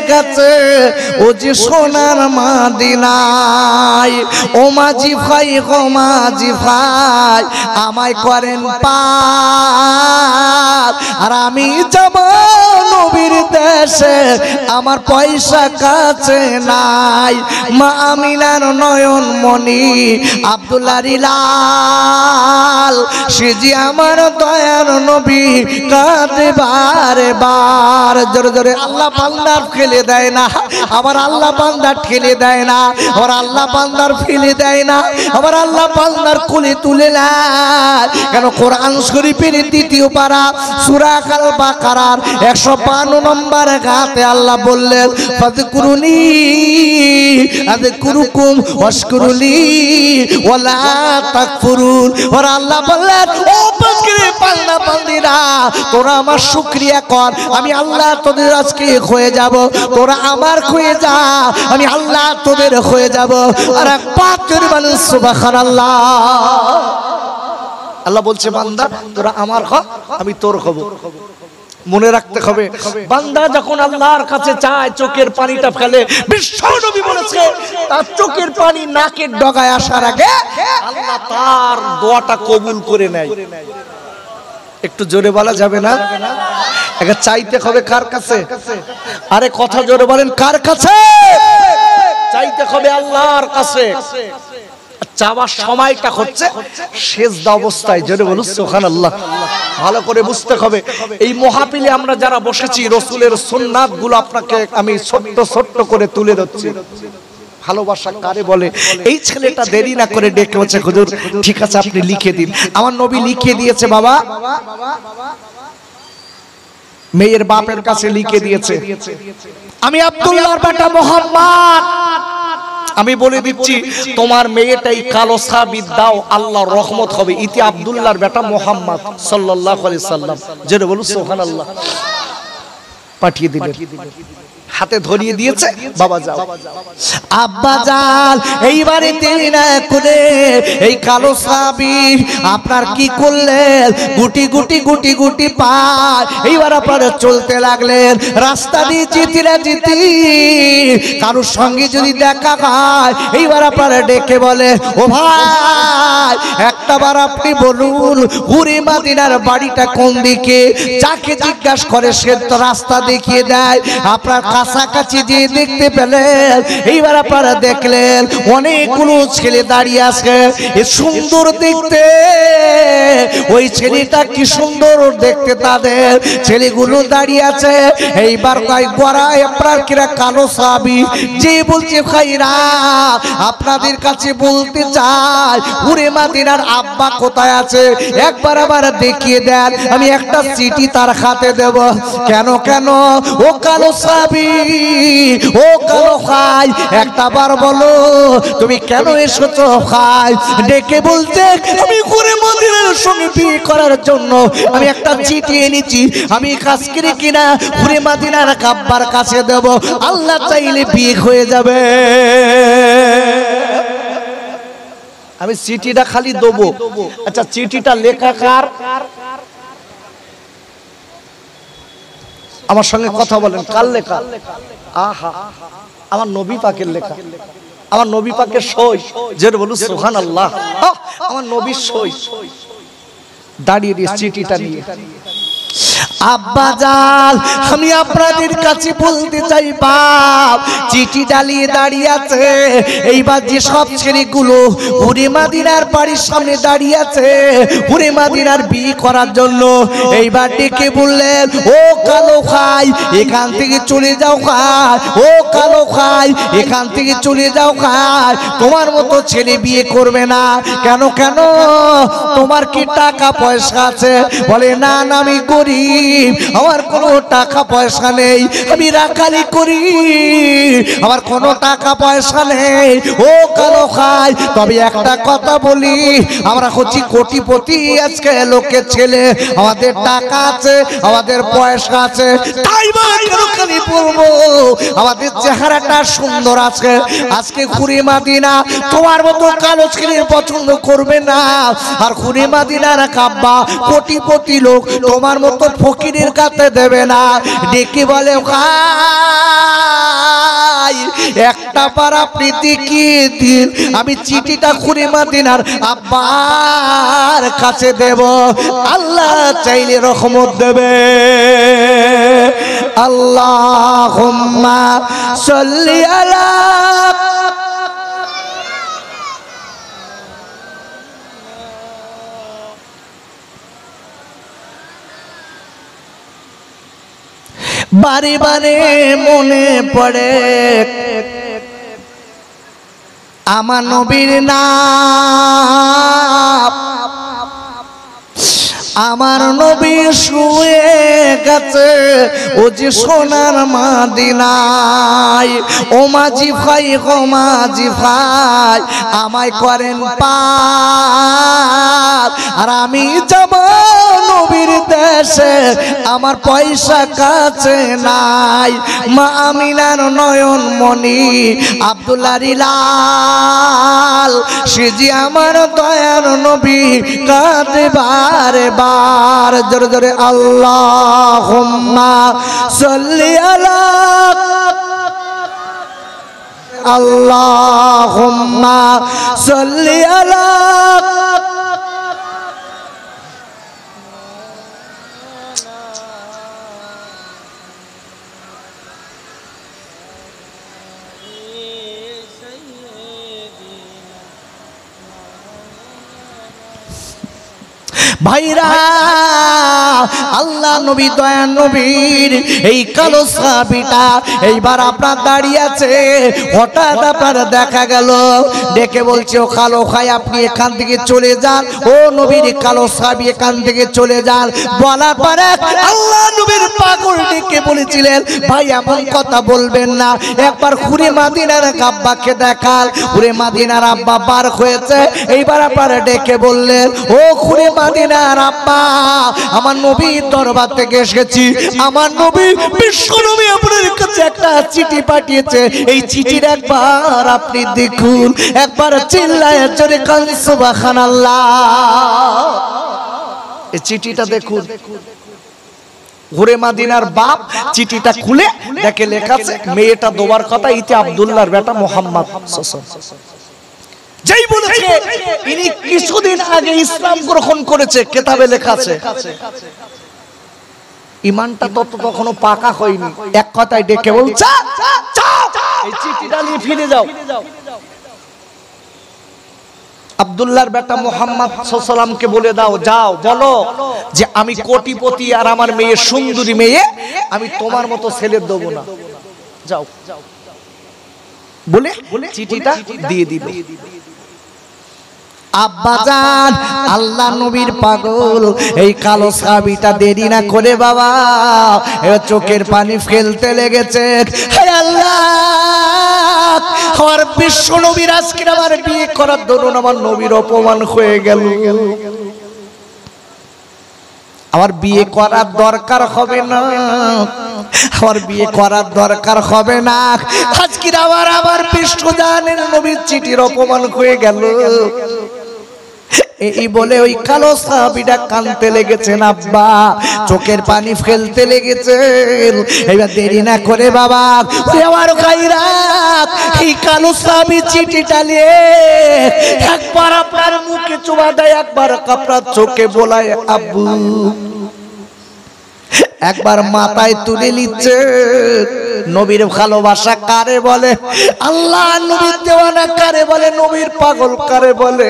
গেছে ও যে সোনার মাদিনায়। ও মাঝি ভাই গো মাঝি ভাই আমায় করেন পার, আর আমি যাব নবীর দেশে আমার পয়সা কাছে নাই। মা আমিনার নয়ন মনি আব্দুল্লাহ লাল সে যে আমার দয়ার নবী কাঁদে বারে বার। জোরে জোরে আল্লাহ বান্দার ফেলে দেয় না, আমার আল্লাহ বান্দার ঠেলে দেয় না, আমার আল্লাহ বান্দার ফেলে দেয় না, আমার আল্লাহ বান্দার কোলে তুলে নেয়। কেন কোরআন শরীফের ২য় পারা সূরা আল বাকারার ১৫২ নম্বর আয়াতে আল্লাহ বললেন ফাযকুরুনি আযকুরুকুম ওয়াশকুরুলি ওয়ালা তাকফুরুন। আর আল্লাহ বললেন ও পাখির পাল্লা বান্দিরা তোরা আমার শুকরিয়া কর, আমি আল্লাহ তোদের আজকে হয়ে যাব। তোরা আমার হয়ে যা, আমি আল্লাহ তোদের হয়ে যাব। আর এক পাকের বলেন সুবহানাল্লাহ। আল্লাহ বলছে বান্দা তোরা আমার হ, আমি তোর হব। মনে রাখতে হবে বান্দা যখন আল্লাহর কাছে চায় চোখের পানিটা ফেলে, বিশ্ব নবী বলেছে তার চোখের পানি নাকের ডগায় আসার আগে আল্লাহ তার দোয়াটা কবুল করে নেয়। একটু জোরে বলা যাবে না? একা চাইতে হবে কার কাছে? আরে কথা জোরে বলেন কার কাছে? চাইতে হবে আল্লাহর কাছে। চাওয়ার সময়টা হচ্ছে সেজদা অবস্থায়। জোরে বলুন সুবহানাল্লাহ। ভালো করে বুঝতে হবে এই মাহফিলে আমরা যারা বসেছি রাসূলের সুন্নাত গুলো আপনাকে আমি ছোট্ট ছোট্ট করে তুলে ধরছি। ভালোবাসা কারে বলে? এই ছেলেটা দেরি না করে ডেকে বলছে হুজুর ঠিক আছে আপনি লিখে দিন। আমার নবী লিখে দিয়েছে বাবা, মেয়ের বাপের কাছে লিখে দিয়েছে আমি আব্দুল্লাহর বেটা মুহাম্মদ। আমি বলে দিচ্ছি তোমার মেয়েটাই কালো সাবিত দাও, আল্লাহর রহমত হবে। ইতি আব্দুল্লাহর বেটা মুহাম্মদ সাল্লাল্লাহু আলাইহি সাল্লাম। জেনে বলুন সুবহানাল্লাহ। পাঠিয়ে দিলেন, হাতে ধরিয়ে দিয়েছে বাবা যাও। আব্বা জান এইবারে দেরি না করে এই কালো সাবিত আপনার কি করলেন? গুটি গুটি গুটি গুটি পায় এইবার আপনারা চলতে লাগলেন। রাস্তা দিয়ে যেতে যেতে কারোর সঙ্গে যদি দেখা হয় এইবার আপনারা ডেকে বলে ও ভাই একটা বার আপনি বলুন হুরে মাদিনার বাড়িটা কোন দিকে? যাকে জিজ্ঞাসা করে সে তো রাস্তা দেখিয়ে দেয়। আপনার কাছাকাছি যে দেখতে পেলেন এইবার আপনারা দেখলেন অনেকগুলো ছেলে দাঁড়িয়ে আছে। এ সুন্দর দেখতে, ওই ছেলেটা কি সুন্দর দেখতে তাদের ছেলেগুলো দাঁড়িয়ে আছে। এইবার কয় গড়ায় আপনার কিরা কালো সাহাবী যে বলছে ভাইরা আপনাদের কাছে বলতে চাই হুরে মাদিনার আব্বা কোথায় আছে একবার আবার দেখিয়ে দেন, আমি একটা চিঠি তার হাতে দেব। কেন কেন ও কালো সাহাবী, ও কালো ভাই একটা বার বলো তুমি কেন এসেছো ভাই? ডেকে বলতে আমি হুরে মাদিনার সঙ্গে বিয়ে করার জন্য আমি একটা চিঠি এনেছি, আমি কাজ করে কিনা হুরে মাদিনার আব্বার কাছে দেব, আল্লাহ চাইলে বিয়ে হয়ে যাবে। আমি চিঠিটা খালি দেবো। আচ্ছা চিঠিটা লেখা কার? আমার সঙ্গে কথা বলেন কার লেখা? আহা আমার নবী পাকের লেখা, আমার নবী পাকের সই। যেটা বলুন সুবহানাল্লাহ। আমার নবীর সই দাঁড়িয়ে দিয়ে চিঠিটা নিয়ে আব্বা জান আমি আপনাদের কাছে বলতে চাই বাপ চিঠি ডালিয়ে দাঁড়িয়ে আছে। এইবার যে সব ছেলেগুলো হুরে মাদিনার বাড়ির সামনে দাঁড়িয়ে আছে হুরে মাদিনার বিয়ে করার জন্য, এইবার ডেকে বললেন ও কালো ভাই এখান থেকে চলে যাও ভাই, ও কালো ভাই এখান থেকে চলে যাও ভাই, তোমার মতো ছেলে বিয়ে করবে না। কেন কেন তোমার কি টাকা পয়সা আছে? বলে না না আমি গরিব, আমার কোনো টাকা পয়সা নেই, আমি রাখালি করি, আমার কোনো টাকা পয়সা নেই। ও কালো ভাই তবে একটা কথা বলি আমরা হচ্ছি কোটিপতি আজকে লোকের ছেলে, আমাদের টাকা আছে আমাদের পয়সা আছে, তাই কেন বলবো আমাদের চেহারাটা সুন্দর আছে। আজকে হুরে মাদিনা তোমার মতো কালো ছেলের পছন্দ করবে না, আর হুরে মাদিনার কাব্বা কোটিপতি লোক তোমার মতো ফকিরের কাছে দেবে না। ডেকে বলে ভাই একটা বার আপনি দেখিয়ে দিন, আমি চিঠিটা খুলে মদিনার আব্বার কাছে দেব, আল্লাহ চাইলে রহমত দেবে। আল্লাহুম্মা সাল্লি আলা বারে বারে মনে পড়ে আমার নবীর নাম, আমার নবী শুয়ে গেছে ও যে সোনার মদিনায়। ও মাঝি ভাই, ও মাঝি ভাই, আমায় করেন পার, আর আমি যাব নবীর দেশে, আমার পয়সা কাছে নাই। মা আমিনার নয়ন মনি আব্দুল্লাহর লাল, সে যে আমার দয়ার নবী, কাঁদে বারে বার। জোরে জোরে আল্লাহুম্মা সাল্লি আলা, আল্লাহুম্মা সাল্লি আলা। ভাইরা, আল্লাহ নবী দয়ার নবীর এই কালো সাহাবীটা এইবার আপনার দাঁড়িয়ে আছে। হঠাৎ আপনার দেখা গেল, ডেকে বলছে, ও কালো ভাই আপনি এখান থেকে চলে যান, ও নবীর কালো সাহাবী এখান থেকে চলে যান। বলার পরে আল্লাহ নবীর পাগল ডেকে বলেছিলেন, ভাই এমন কথা বলবেন না, একবার ঘুরে মদিনার আব্বাকে দেখাল। ঘুরে মদিনার আব্বা বার হয়েছে, এইবার আপনার ডেকে বললেন, ও ঘুরে মদিনার আব্বা, আমার নবীর দরবার থেকে এসেছি, আমার নবী বিশ্ব নবী আপনার কাছে একটা চিঠি পাঠিয়েছে, এই চিঠির একবার আপনি দেখুন। একবার চিল্লায় জোরে কালি সুবহানাল্লাহ, এই চিঠিটা দেখুন। ঘুরে মদিনার বাপ চিঠিটা খুলে দেখে লেখা আছে, মেয়েটা দোবার কথা, ইতি আব্দুল্লাহর বেটা মোহাম্মদ। যেই বলেছে ইনি কিছুদিন আগে ইসলাম গ্রহণ করেছে, কিতাবে লেখা আছে। ঈমানটা তখনো পাকা হয়নি, এক কথায় ডেকে বলছে, এই চিঠিটা নিয়ে ফিরে যাও। আব্দুল্লাহর বেটা মুহাম্মদ সাল্লাল্লাহু আলাইহি ওয়াসাল্লামকে বলে দাও, যাও বলো যে আমি কোটিপতি আর আমার মেয়ে সুন্দরী মেয়ে, আমি তোমার মতো ছেলে দেব না, যাও বলে চিঠিটা দিয়ে দিবে। আব্বাজান, আল্লাহ নবীর পাগল এই কালো সাহাবীটা দেরি না করে বাবা এবার চোখের পানি ফেলতে লেগেছে। হে আল্লাহ, আমার বিশ্ব নবীর আজকে আমার বিয়ে করার দরুন আমার নবীর অপমান হয়ে গেল, আমার বিয়ে করার দরকার হবে না, আমার বিয়ে করার দরকার হবে না, আজকে আবার বিশ্বজানের নবীর চিঠির অপমান হয়ে গেল। এই বলে ওই কালো সাহাবীটা কাঁদতে লেগেছেন, আব্বা চোখের পানি ফেলতে লেগেছেন। এবার দেরি না করে বাবা আমার ভাইরা এই কালো সাহাবী চিঠিটা নিয়ে একবার আপনার মুখে চুমা দেয়, একবার আপনার চোখে বোলায় আব্বু, একবার মাথায় তুলে নিচ্ছে। নবীর ভালোবাসা কারে বলে? আল্লাহ নবীর দেওয়ানা কারে বলে? নবীর পাগল কারে বলে?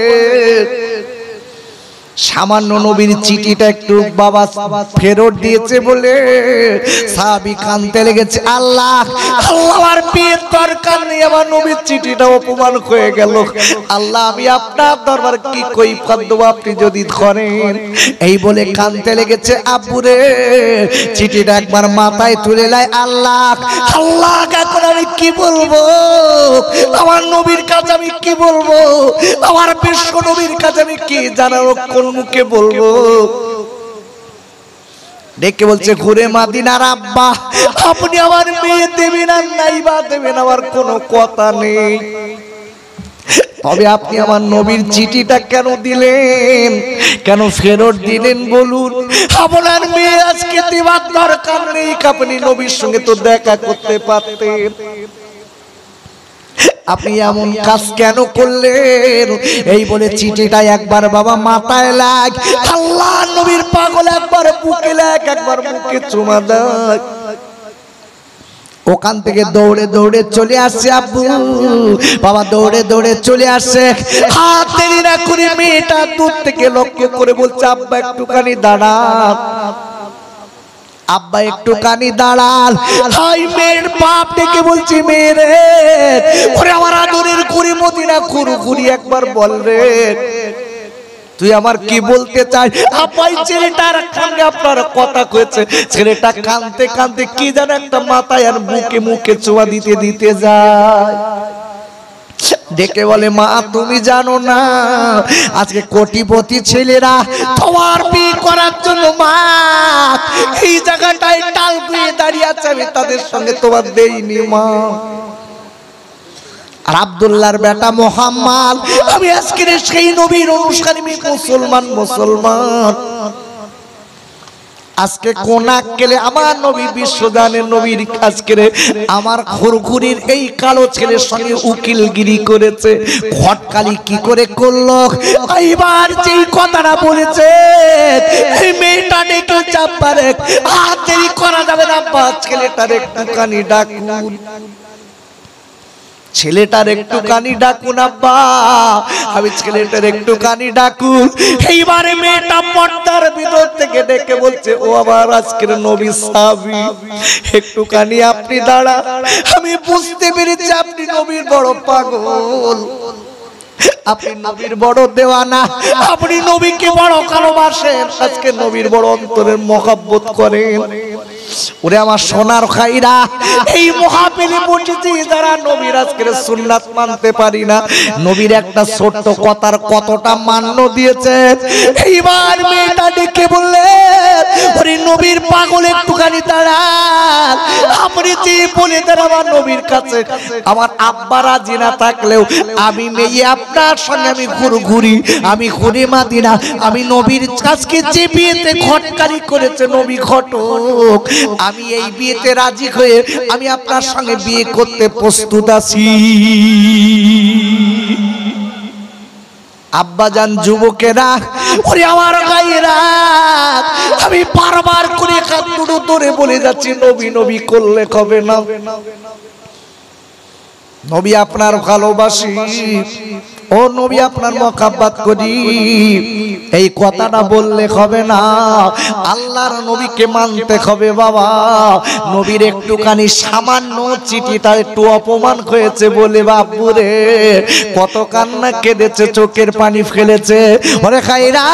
সামান্য নবীর চিঠিটা একটু বাবা ফেরত দিয়েছে বলে সাহাবী কাঁদতে লেগেছে, আল্লাহ আল্লাহর বিয়ের দরকার নেই, আমার নবীর চিঠিটা অপমান হয়ে গেল, আল্লাহ আমি আপনার দরবার কি কৈফিয়ত দেব আপনি যদি ধরেন। এই বলে কাঁদতে লেগেছে। আব্বুরে চিঠিটা একবার মাথায় তুলে নেয়। আল্লাহ আল্লাহ এখন আমি কি বলবো, আমার নবীর কাছে আমি কি বলবো, আমার বিশ্ব নবীর কাছে আমি কি জানাবো, কোন মুখে বলবো? ডেকে বলছে, ঘুরে মদিনার আব্বা আপনি আমার মেয়ে দেবেন আর নাইবা দেবেন আমার কোনো কথা নেই, তবে আপনি আমার নবীর চিঠিটা কেন দিলেন, কেন ফেরত দিলেন বলুন? আপনার মেয়ে আজকে দেওয়ার দরকার নেই, আপনি নবীর সঙ্গে তো দেখা করতে পারতেন। আপনি এমন কাজ কেন করলেন? এই বলে চিঠিটা একবার বাবা মাথায় লাগ, আল্লাহ নবীর পাগল একবার বুকে লাগ, একবার মুখে চুমা দেয়। ওখান থেকে দৌড়ে দৌড়ে চলে আসছে আব্বু, বাবা দৌড়ে দৌড়ে চলে আসছে। হাত দেরি না করে মেয়েটা দূর থেকে লক্ষ্য করে বলছে, আব্বা একটুখানি দাঁড়ান, আব্বা একটুখানি দাঁড়ান। হাই মেয়ের বাপ ডেকে বলছি, মেয়েরে ওরে আমার আদরের ঘুরি মদিনা ঘুরি একবার বল রে, তুই আমার কি বলতে চাই? আপাই ছেলেটার সঙ্গে আপনার কথা কয়েছে, ছেলেটা কাঁদতে কাঁদতে কি যেন একটা মাথায় আর বুকে মুখে চুমা দিতে দিতে যায়। ডেকে বলে, মা তুমি জানো না আজকে কোটিপতি ছেলেরা তোমার বিয়ে করার জন্য মা এই জায়গাটায় টাল দিয়ে দাঁড়িয়ে আছে, আমি তাদের সঙ্গে তোমার দেইনি মা। আর আব্দুল্লাহর বেটা মোহাম্মদ, আমি আজকে সেই নবীর অনুসারী মুসলমান আজকে কোন আক্কেলে আমার নবী বিশ্বদানের নবীর আজকে আমার খুরখুরির এই কালো ছেলের সঙ্গে উকিলগিরি করেছে। ঘটকালি কি করে করলো? এইবার যেই কথাটা বলেছে এই মেয়েটা ডেকে চাপারে হাত দেরি করা যাবে না, ছেলেটার একটুখানি ডাকুন, ছেলেটার একটুখানি ডাকুন আব্বা, আমি ছেলেটার একটুখানি ডাকুন। এইবারে মেয়েটা পর্দার ভিতর থেকে ডেকে বলছে, ও আবার আজকের নবী সাহাবী, একটুখানি আপনি দাঁড়া, আমি বুঝতে পেরেছি আপনি নবীর বড় পাগল, আপনি নবীর বড় দেওয়ানা, আপনি নবীকে বড় ভালোবাসেন, আজকে নবীর বড় অন্তরের মহব্বত করেন। ওরে আমার সোনার খাইরা, এই মহাপেলে বসেছি যারা নবীর আজকের সুন্নাত মানতে পারি না, নবীর একটা ছোট্ট কথার কতটা মান্য দিয়েছে। এইবার মেয়েটা ডেকে বললে, ওরে নবীর পাগল একটুখানি দাঁড়ান, আপনি যে বলে দেন আমার নবীর কাছে আমার আব্বা রাজি না থাকলেও আমি মেয়ে আপনার সঙ্গে আমি ঘুরি, আমি ঘুরে মাদিনা, আমি নবীর কাছকে যে বিয়েতে ঘটকারি করেছে নবী ঘটক, আমি এই বিয়েতে রাজি হয়ে আমি আপনার সঙ্গে বিয়ে করতে প্রস্তুত আছি। আব্বাজান যুবকেরা, ওরে আমার ভাইয়েরা, আমি বারবার করে কাঁদুড়ো ধরে বলে যাচ্ছি, নবী নবী করলে হবে না, নবী আপনার ভালোবাসি, ও নবী আপনার মহব্বত করি, এই কথাটা বললে হবে না, আল্লাহর নবীকে মানতে হবে বাবা। নবীর একটুখানি সামান্য চিঠিটা একটু অপমান হয়েছে বলে বাবুরে কত কান্না কেঁদেছে, চোখের পানি ফেলেছে। ওরে খাইরা,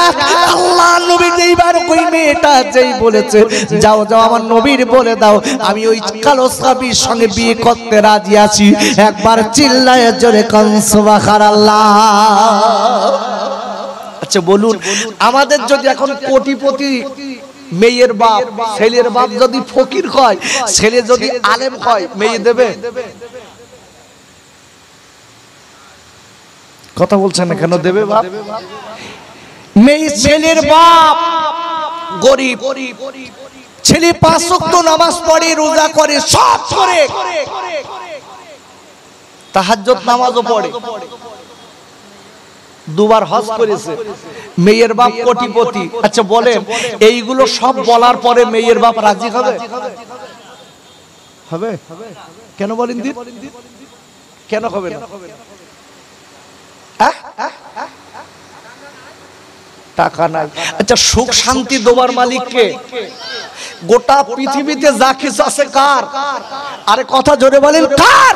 আল্লাহ নবী যেইবার ওই মেয়েটা যেই বলেছে যাও যাও আমার নবীর বলে দাও আমি ওই কালো সাহাবীর সঙ্গে বিয়ে করতে রাজি আছি, একবার চিল্লায় জোরে কোন সুবহানাল্লাহ। আচ্ছা বলুন, আমাদের যদি এখন কোটিপতি মেয়ের বাপ, ছেলের বাপ যদি ফকির হয়, ছেলে যদি আলেম হয়, মেয়ে দেবে? কথা বলছেন না কেন? দেবে বাপ? মেয়ে ছেলের বাপ গরিব, ছেলে 5 ওয়াক্ত নামাজ পড়ে, রোজা করে, সব করে, তাহাজ্জুদ নামাজও পড়ে, 2 বার হজ করেছে, মেয়ের বাপ কোটিপতি। আচ্ছা বলেন, এইগুলো সব বলার পরে মেয়ের বাপ রাজি হবে? হবে? কেন বলেন দিন, কেন হবে না? টাকা নাই। আচ্ছা সুখ শান্তি দেওয়ার মালিক কে? গোটা পৃথিবীতে যা কিছু আছে কার? আরে কথা জোরে বলেন, কার?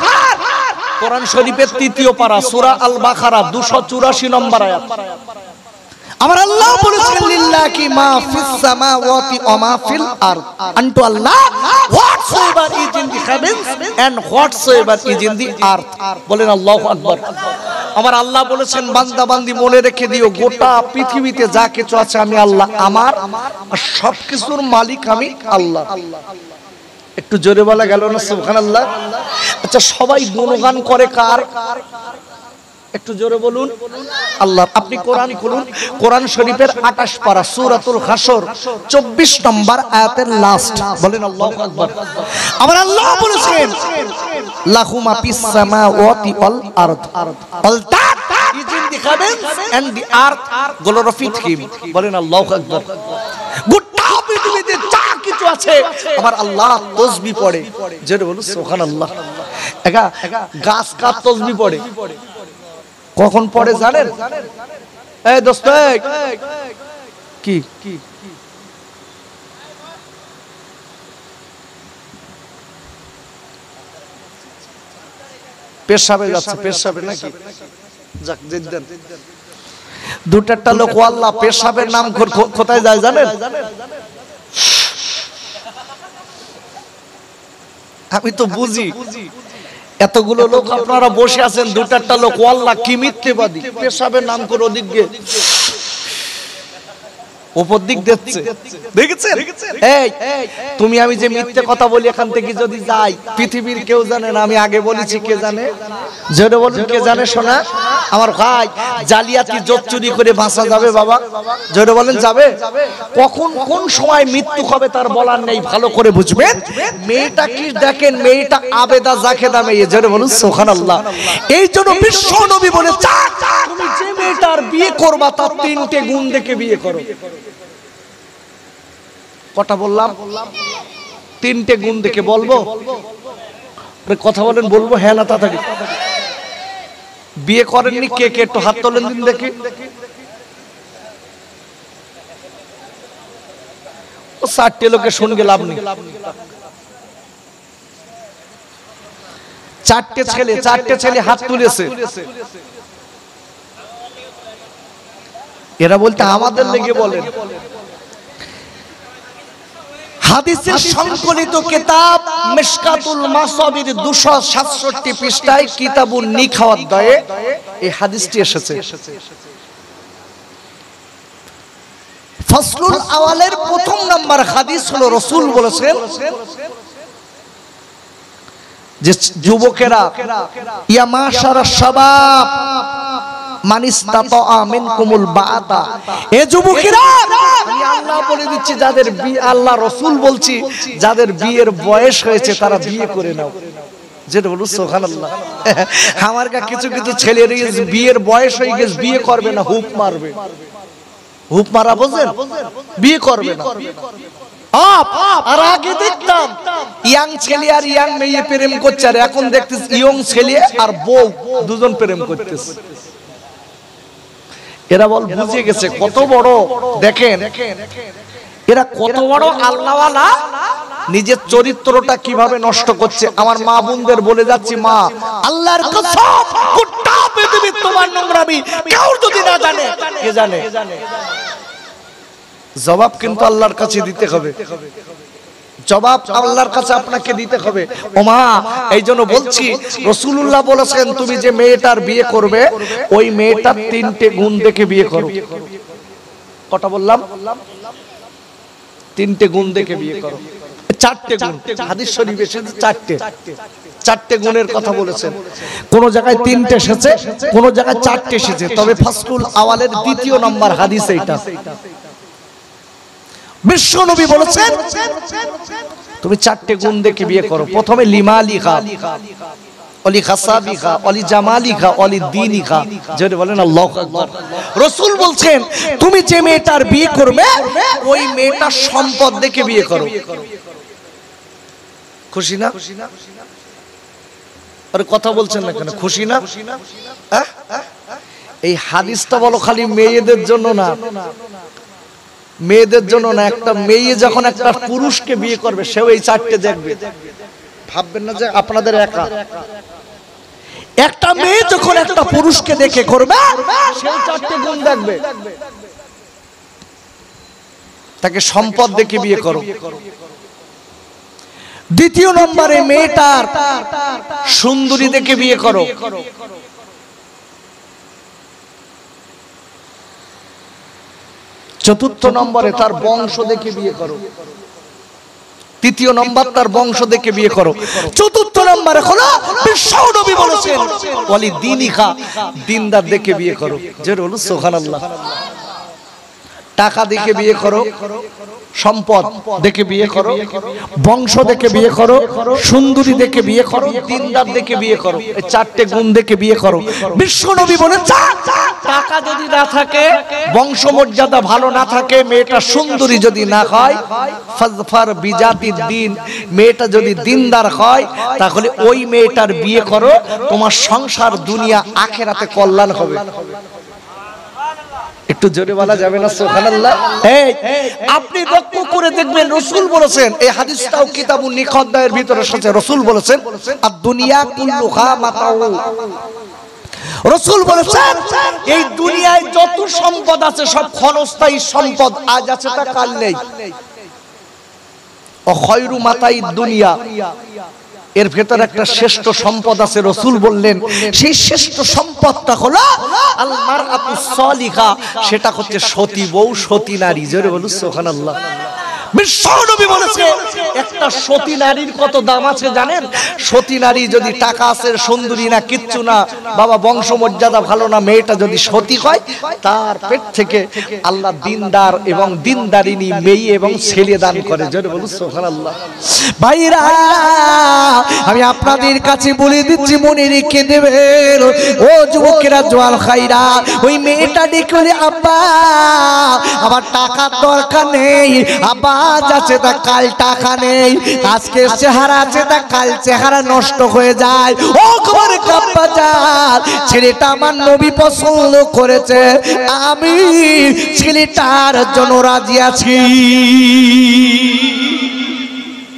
কোরআন শরীফের 3য় পারা সূরা আল বাকারা 284 নম্বর আয়াত। আমার আল্লাহ বলেছেন, লিল্লাহি মা ফিস সামাওয়াতি ওয়া মা ফিল আরদ, আনটু আল্লাহ whatsoever is in the heavens and whatsoever is in the earth। বলেন আল্লাহু আকবার। আমার আল্লাহ বলেছেন, বান্দা বান্দি মনে রেখে দিও, গোটা পৃথিবীতে যা কিছু আছে আমি আল্লাহ, আমার সবকিছুর মালিক আমি আল্লাহ। একটু জোরে বলা গেল না সুবহানাল্লাহ? আচ্ছা সবাই গুণগান করে কার? একটু জোরে বলুন আল্লাহ। আপনি কোরআন খুলুন, কোরআন শরীফের 28 পারা সূরাতুল হাসর 24 নম্বর আয়াতের লাস্ট, বলেন আল্লাহু আকবার। আবার আল্লাহ বলেছেন লাহু মা ফিস সামাওয়াতি ওয়াল আরদ all that is in the heavens and the earth glorified him, বলেন আল্লাহু আকবার। গোটা পৃথিবীতে যা কিছু আছে আবার আল্লাহ তাসবিহ পড়ে, জোরে বলুন সুবহানাল্লাহ। একা গাছ কা তাসবিহ পড়ে কখন পড়ে জানেন? এই দোস্ত কি পেশাবে যাচ্ছে, পেশাবে নাকি? যাক জিদ্দান দুটাটা লোক আল্লাহ পেশাবের নাম কোথায় যায় জানেন? আমি তো বুঝি এতগুলো লোক আপনারা বসে আছেন, দুটাটা লোক আল্লাহ কি মিথ্যেবাদী, পেশাবের নাম করে ওদিক দিয়ে উপর দিক দিচ্ছে, দেখেছেন? এই তুমি আমি যে মিথ্যে কথা বলি এখান থেকে যদি যাই, পৃথিবীর কেউ জানে না, আমি আগে বলেছি, কে জানে? জোরে বলুন কে জানে? শোনা আমার ভাই, জালিয়াতি জোট চুরি করে বাঁচা যাবে বাবা? জোরে বলেন যাবে? কখন কোন সময় মৃত্যু হবে তার বলার নেই, ভালো করে বুঝবেন। মেয়েটা কি দেখেন, মেয়েটা আবেদা জাকেদা মেয়ে, জোরে বলুন সুবহানাল্লাহ। এই জন্য বিশ্ব নবী বলে তুমি যে মেয়েটার বিয়ে করবা তার 3টে গুণ দেখে বিয়ে করো। কটা বললাম? 3টে গুণ দেখে। বলবো কথা বলেন, বলবো হ্যাঁ না তাড়াতাড়ি। বিয়ে করেননি কে কে একটু হাত তোলেন দিন দেখি। ও 4টে লোকে শুনগে লাভ নেই। 4টে ছেলে হাত তুলেছে। এরা বলতে আমাদের লেগে বলেন। হাদিসের সংকলিত কিতাব মিশকাতুল মাসাবির 267 পৃষ্ঠায় কিতাবুন নিকাহ অধ্যায়ে এই হাদিসটি এসেছে। ফাসলুল আওয়ালের প্রথম নাম্বার হাদিস হলো রাসূল বলেছেন যে যুবকেরা, ইয়া মাশারাশ শাবাব মান ইসতাতা মিনকুমুল বাআতা, এ যুবকেরা আমি আল্লাহ বলে দিচ্ছি, যাদের বিয়ে, আল্লাহ রাসূল বলছি, যাদের বিয়ের বয়স হয়েছে তারা বিয়ে করে নাও। যেটা বলুন সুবহানাল্লাহ। আমার কিছু কিছু ছেলের বিয়ের বয়স হয়ে গেছে, বিয়ে করবে না, হুপ মারবে। হুপ মারা বোঝেন? বিয়ে করবে না। আর আগে দেখতাম ইয়াং ছেলে আর ইয়াং মেয়ে প্রেম করছে, আর এখন দেখতেছি ইয়ং ছেলে আর বউ দুজন প্রেম করতেছে। এরা বল বুঝে গেছে কত বড়, দেখেন এরা কত বড় আল্লাহওয়ালা, নিজের চরিত্রটা কিভাবে নষ্ট করছে। আমার মা বোনদের বলে যাচ্ছি, মা আল্লাহর কসম গোটা পৃথিবী তোমার নোংরামি কেউ যদি না জানে, কে জানে? জবাব কিন্তু আল্লাহর কাছে দিতে হবে, জবাব আল্লাহর কাছে আপনাকে দিতে হবে। ও মা, এই জন্য বলছি রাসূলুল্লাহ বলেছেন তুমি যে মেয়েটার বিয়ে করবে ওই মেয়েটার 3টে গুণ দেখে বিয়ে করো। কটা বললাম? 3টে গুণ দেখে বিয়ে করো। 4টে গুণ হাদিস শরীফে এসেছে, 4টে গুণের কথা বলেছেন। কোন জায়গায় 3টে এসেছে, কোন জায়গায় 4টে এসেছে, তবে ফাসলুল আওয়ালের 2 নম্বর হাদিস এইটা। বিশ্ব নবী বলেছেন তুমি 4টে গুণ দেখে বিয়ে করো। প্রথমে লিমালিহা, অলি খাসাবিহা, অলি জামালিহা, অলি দীনিহা, জোরে বলেন আল্লাহু আকবার। রাসূল বলছেন তুমি যে মেয়েটার বিয়ে করবে ওই মেয়েটার সম্পদ দেখে বিয়ে করো। খুশি না? আরে কথা বলছেন না কেন? খুশি না? এই হাদিসটা বলো খালি মেয়েদের জন্য না, মেয়েদের জন্য না। একটা মেয়ে যখন একটা পুরুষকে বিয়ে করবে সেও এই 4টে দেখবে। ভাববেন না যে আপনাদের একা। একটা মেয়ে যখন একটা পুরুষকে দেখে করবে সেও 4টে গুণ দেখবে। তাকে সম্পদ দেখে বিয়ে করো। 2 নম্বরে মেয়েটার সুন্দরী দেখে বিয়ে করো। 4 নম্বরে তার বংশ দেখে বিয়ে করো। তৃতীয় নম্বর তার বংশ দেখে বিয়ে করো। চতুর্থ নম্বরে হলো বিশ্ব নবী বলেছেন ওয়ালি দীনিকা, দিনদার দেখে বিয়ে করো। জোরে বলো সুবহানাল্লাহ। টাকা দেখে বিয়ে করো, সম্পদ দেখে বিয়ে করো, বংশ দেখে বিয়ে করো, সুন্দরী দেখে বিয়ে করো, দিনদার দেখে বিয়ে করো, এই চারটে গুণ দেখে বিয়ে করো। বিশ্ব নবী বলেছেন টাকা যদি না থাকে, বংশ মর্যাদা ভালো না থাকে, মেয়েটা সুন্দরী যদি না হয়, ফাজফার বিজাতিদ দ্বীন, মেয়েটা যদি দিনদার হয়, তাহলে ওই মেয়েটার বিয়ে করো, তোমার সংসার দুনিয়া আখিরাতে কল্যাণ হবে। একটু জোরে বলা যাবে না সুবহানাল্লাহ? এই আপনি লক্ষ্য করে দেখবেন রাসূল বলেছেন, এই হাদিসটাও কিতাবুন নিকাদের ভিতরে এসেছে, রাসূল বলেছেন আদ দুনিয়া কুল্লুহা মাতাউ। রাসূল বলেছেন এই দুনিয়ায় যত সম্পদ আছে সব ক্ষণস্থায়ী সম্পদ, আজ আছে তা কাল নেই। ও খায়রু মাতাই দুনিয়া, এর ভেতর একটা শ্রেষ্ঠ সম্পদ আছে। রাসূল বললেন সেই শ্রেষ্ঠ সম্পদটা হলো আল মারআতুস সালিহা, সেটা হচ্ছে সতী বউ, সতী নারী। জোরে বলুন সুবহানাল্লাহ। বিশ্ব নবী বলেছে একটা সতী নারীর কত দাম আছে জানেন? সতী নারী যদি টাকা আছে, সুন্দরী না, কিচ্ছু না, বাবা বংশ মর্যাদা ভালো না, মেয়েটা যদি সতী হয়, তার পেট থেকে আল্লাহ দিনদার এবং দিনদারিনী মেয়ে এবং ছেলে দান করে। জোরে বলুন সুবহানাল্লাহ। ভাইরা আমি আপনাদের কাছে বলে দিচ্ছি, মনে রেখে দেবেন ও যুবকেরা, জোয়ান খাইরা, ওই মেয়েটা দেখলে আব্বা আমার টাকার দরকার নেই, আব্বা আজ আছে তা কাল টাকা নেই, আজকে চেহারা আছে তা কাল চেহারা নষ্ট হয়ে যায়। ও খবর কাব্বা যান, ছেলেটা আমার নবী পছন্দ করেছে, আমি ছেলেটার জন্য রাজি আছি,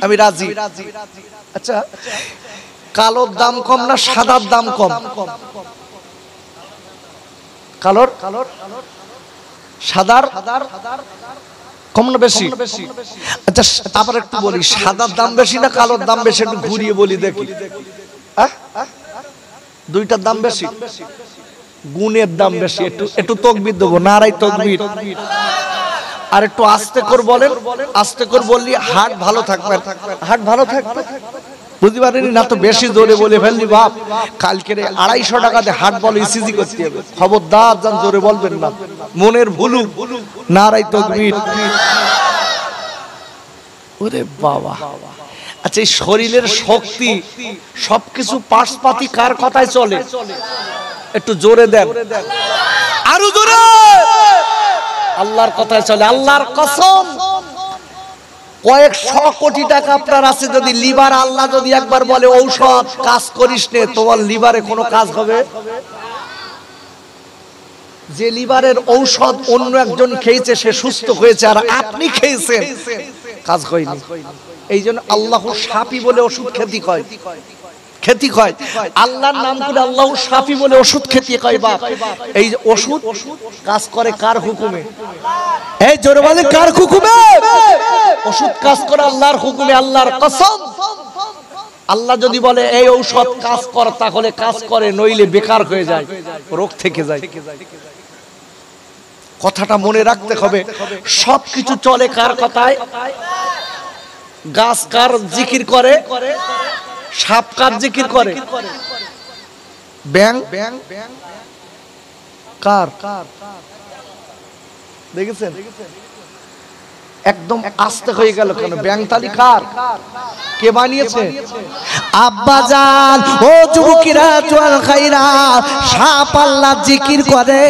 আমি রাজি। আচ্ছা, কালোর দাম কম না সাদার দাম কম? কালোর সাদার কম না বেশি? আচ্ছা আবার একটু বলি, সাদার দাম বেশি না কালোর দাম বেশি? একটু ঘুরিয়ে বলি দেখি। দুইটার দাম বেশি, গুণের দাম বেশি। একটু একটু তাকবীর দেবো, নারায়ে তাকবীর। আর একটু আস্তে করে বলেন, আস্তে করে বললি হার্ট ভালো থাকবে, হার্ট ভালো থাকবে। বুঝতে পারেনি না তো বেশি জোরে বলে ফেললি বাপ, কালকে 250 টাকাতে হার্ট বল ইসিজি করতে হবে। খবরদার জান জোরে বলবেন না, মনের ভুলু। নারায়ে তাকবীর। ওরে বাবা। আচ্ছা এই শরীরের শক্তি সবকিছু পাশপাতি কার কথায় চলে? একটু জোরে দেন, আরো জোরে। আল্লাহর কথায় চলে। আল্লাহর কসম, কয়েকশো কোটি টাকা আপনার আছে, যদি লিভার আল্লাহ যদি একবার বলে ঔষধ কাজ করিস নে, তোমার লিভারে কোনো কাজ হবে? যে লিভারের ঔষধ অন্য একজন খেয়েছে সে সুস্থ হয়েছে, আর আপনি খেয়েছেন কাজ হয়নি। এই জন্য আল্লাহ শাফি বলে ওষুধ খেতে কয়, খেতে কয়। আল্লাহর নাম করে আল্লাহ শাফি বলে ওষুধ খেতে কয়। বাপ এই ওষুধ কাজ করে কার হুকুমে? এই জোরে বলে কার হুকুমে? ওষুধ কাজ করে আল্লাহর হুকুমে। আল্লাহর কসম, আল্লাহ যদি বলে এই ঔষধ কাজ কর, তাহলে কাজ করে, নইলে বেকার হয়ে যায়, রোগ থেকে যায়। কথাটা মনে রাখতে হবে। সবকিছু চলে কার কথায়? গাছ কার জিকির করে? সাপ কার জিকির করে? ব্যাং কার? দেখেছেন একদম আস্তে হয়ে গেল কেন? ব্যাংতালি কার? কে বানিয়েছে? আব্বা জান, ও যুবকেরা, জোয়ান খাইরা, সাপ আল্লাহ জিকির করে,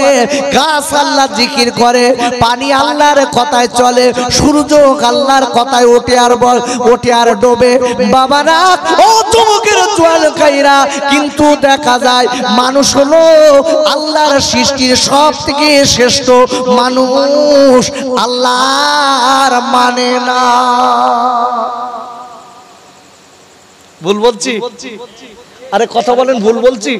গাছ আল্লাহ জিকির করে, পানি আল্লাহর কথায় চলে, সূর্য আল্লাহর কথায় ওঠে আর বল, ওঠে আর ডোবে। বাবারা, ও যুবকেরা, জোয়ান খাইরা, কিন্তু দেখা যায় মানুষ হলো আল্লাহর সৃষ্টির সব থেকে শ্রেষ্ঠ মানুষ, আল্লাহর মানে না। ভুল বলছি? আরে কথা বলেন, ভুল বলছি?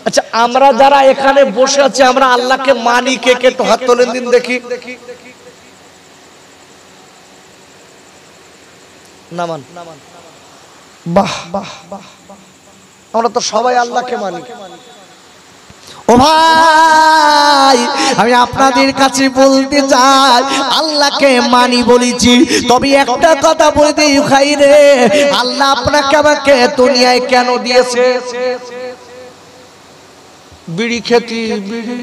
আচ্ছা আমরা যারা এখানে বসে আছি, আমরা আল্লাহকে মানি কে কে? তো হাত তোলেন দিন দেখি। নামান। বাহ বাহ বাহ, আমরা তো সবাই আল্লাহকে মানি। ও ভাই আমি আপনাদের কাছে বলতে চাই আল্লাহকে মানি বলেছি, তবে একটা কথা বলে দেই ভাই রে, আল্লাহ আপনাকে আমাকে দুনিয়ায় কেন দিয়েছে? বিড়ি খেতি, বিড়ি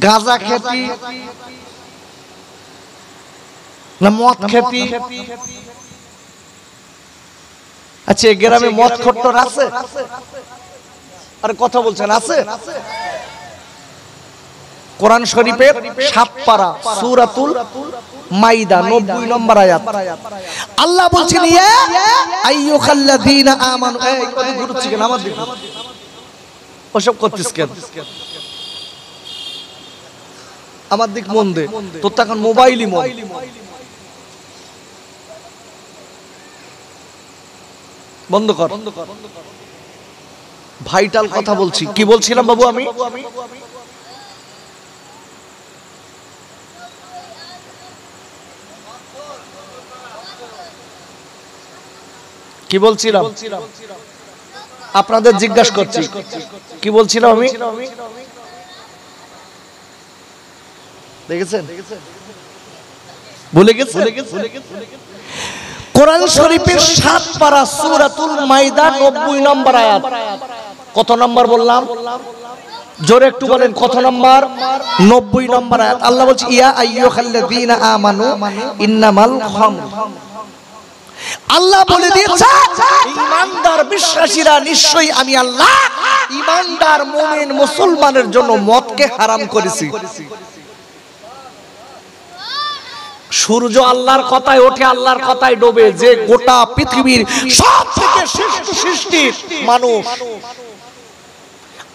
গাঁজা খেতি না মদ খেতি? আচ্ছা গ্রামে মদ খট্টর আছে? আর কথা বলছেন আছে? কোরআন শরীফের ৭ পারা সূরাতুল মাইদা ৯০ নম্বর আয়াত আল্লাহ বলছেন ইয়া আইয়ুহাল্লাযীনা আমানু। এই কত ঘুরছিস কেন আমার দিকে? ওসব করছিস কেন? আমার দিক মন দে, তোর তখন মোবাইলই মন। বন্ধ কর, ভাইটাল কথা বলছি। কি বলছিলাম বাবু আমি? কি বলছিলাম? আপনাদের জিজ্ঞাসা করছি কি বলছিলাম আমি? দেখেছেন ভুলে গেছে? কোরআন শরীফের ৭ পারা সূরাতুল মাইদা ৯০ নম্বর আয়াত। কত নম্বর বললাম? জোরে একটু বলেন কত নম্বর? ৯০ নম্বর আয়াত। আল্লাহ বলছে ইয়া আইয়ুহাল্লাযীনা আমানু ইন্নামাল খামর। আল্লাহ বলে দিয়েছে ঈমানদার বিশ্বাসীরা নিশ্চয়ই আমি আল্লাহ ঈমানদার মুমিন মুসলমানের জন্য মদকে হারাম করেছি। সূর্য আল্লাহর কথায় ওঠে, আল্লাহর কথায় ডোবে। যে গোটা পৃথিবীর সবথেকে শ্রেষ্ঠ সৃষ্টি মানুষ,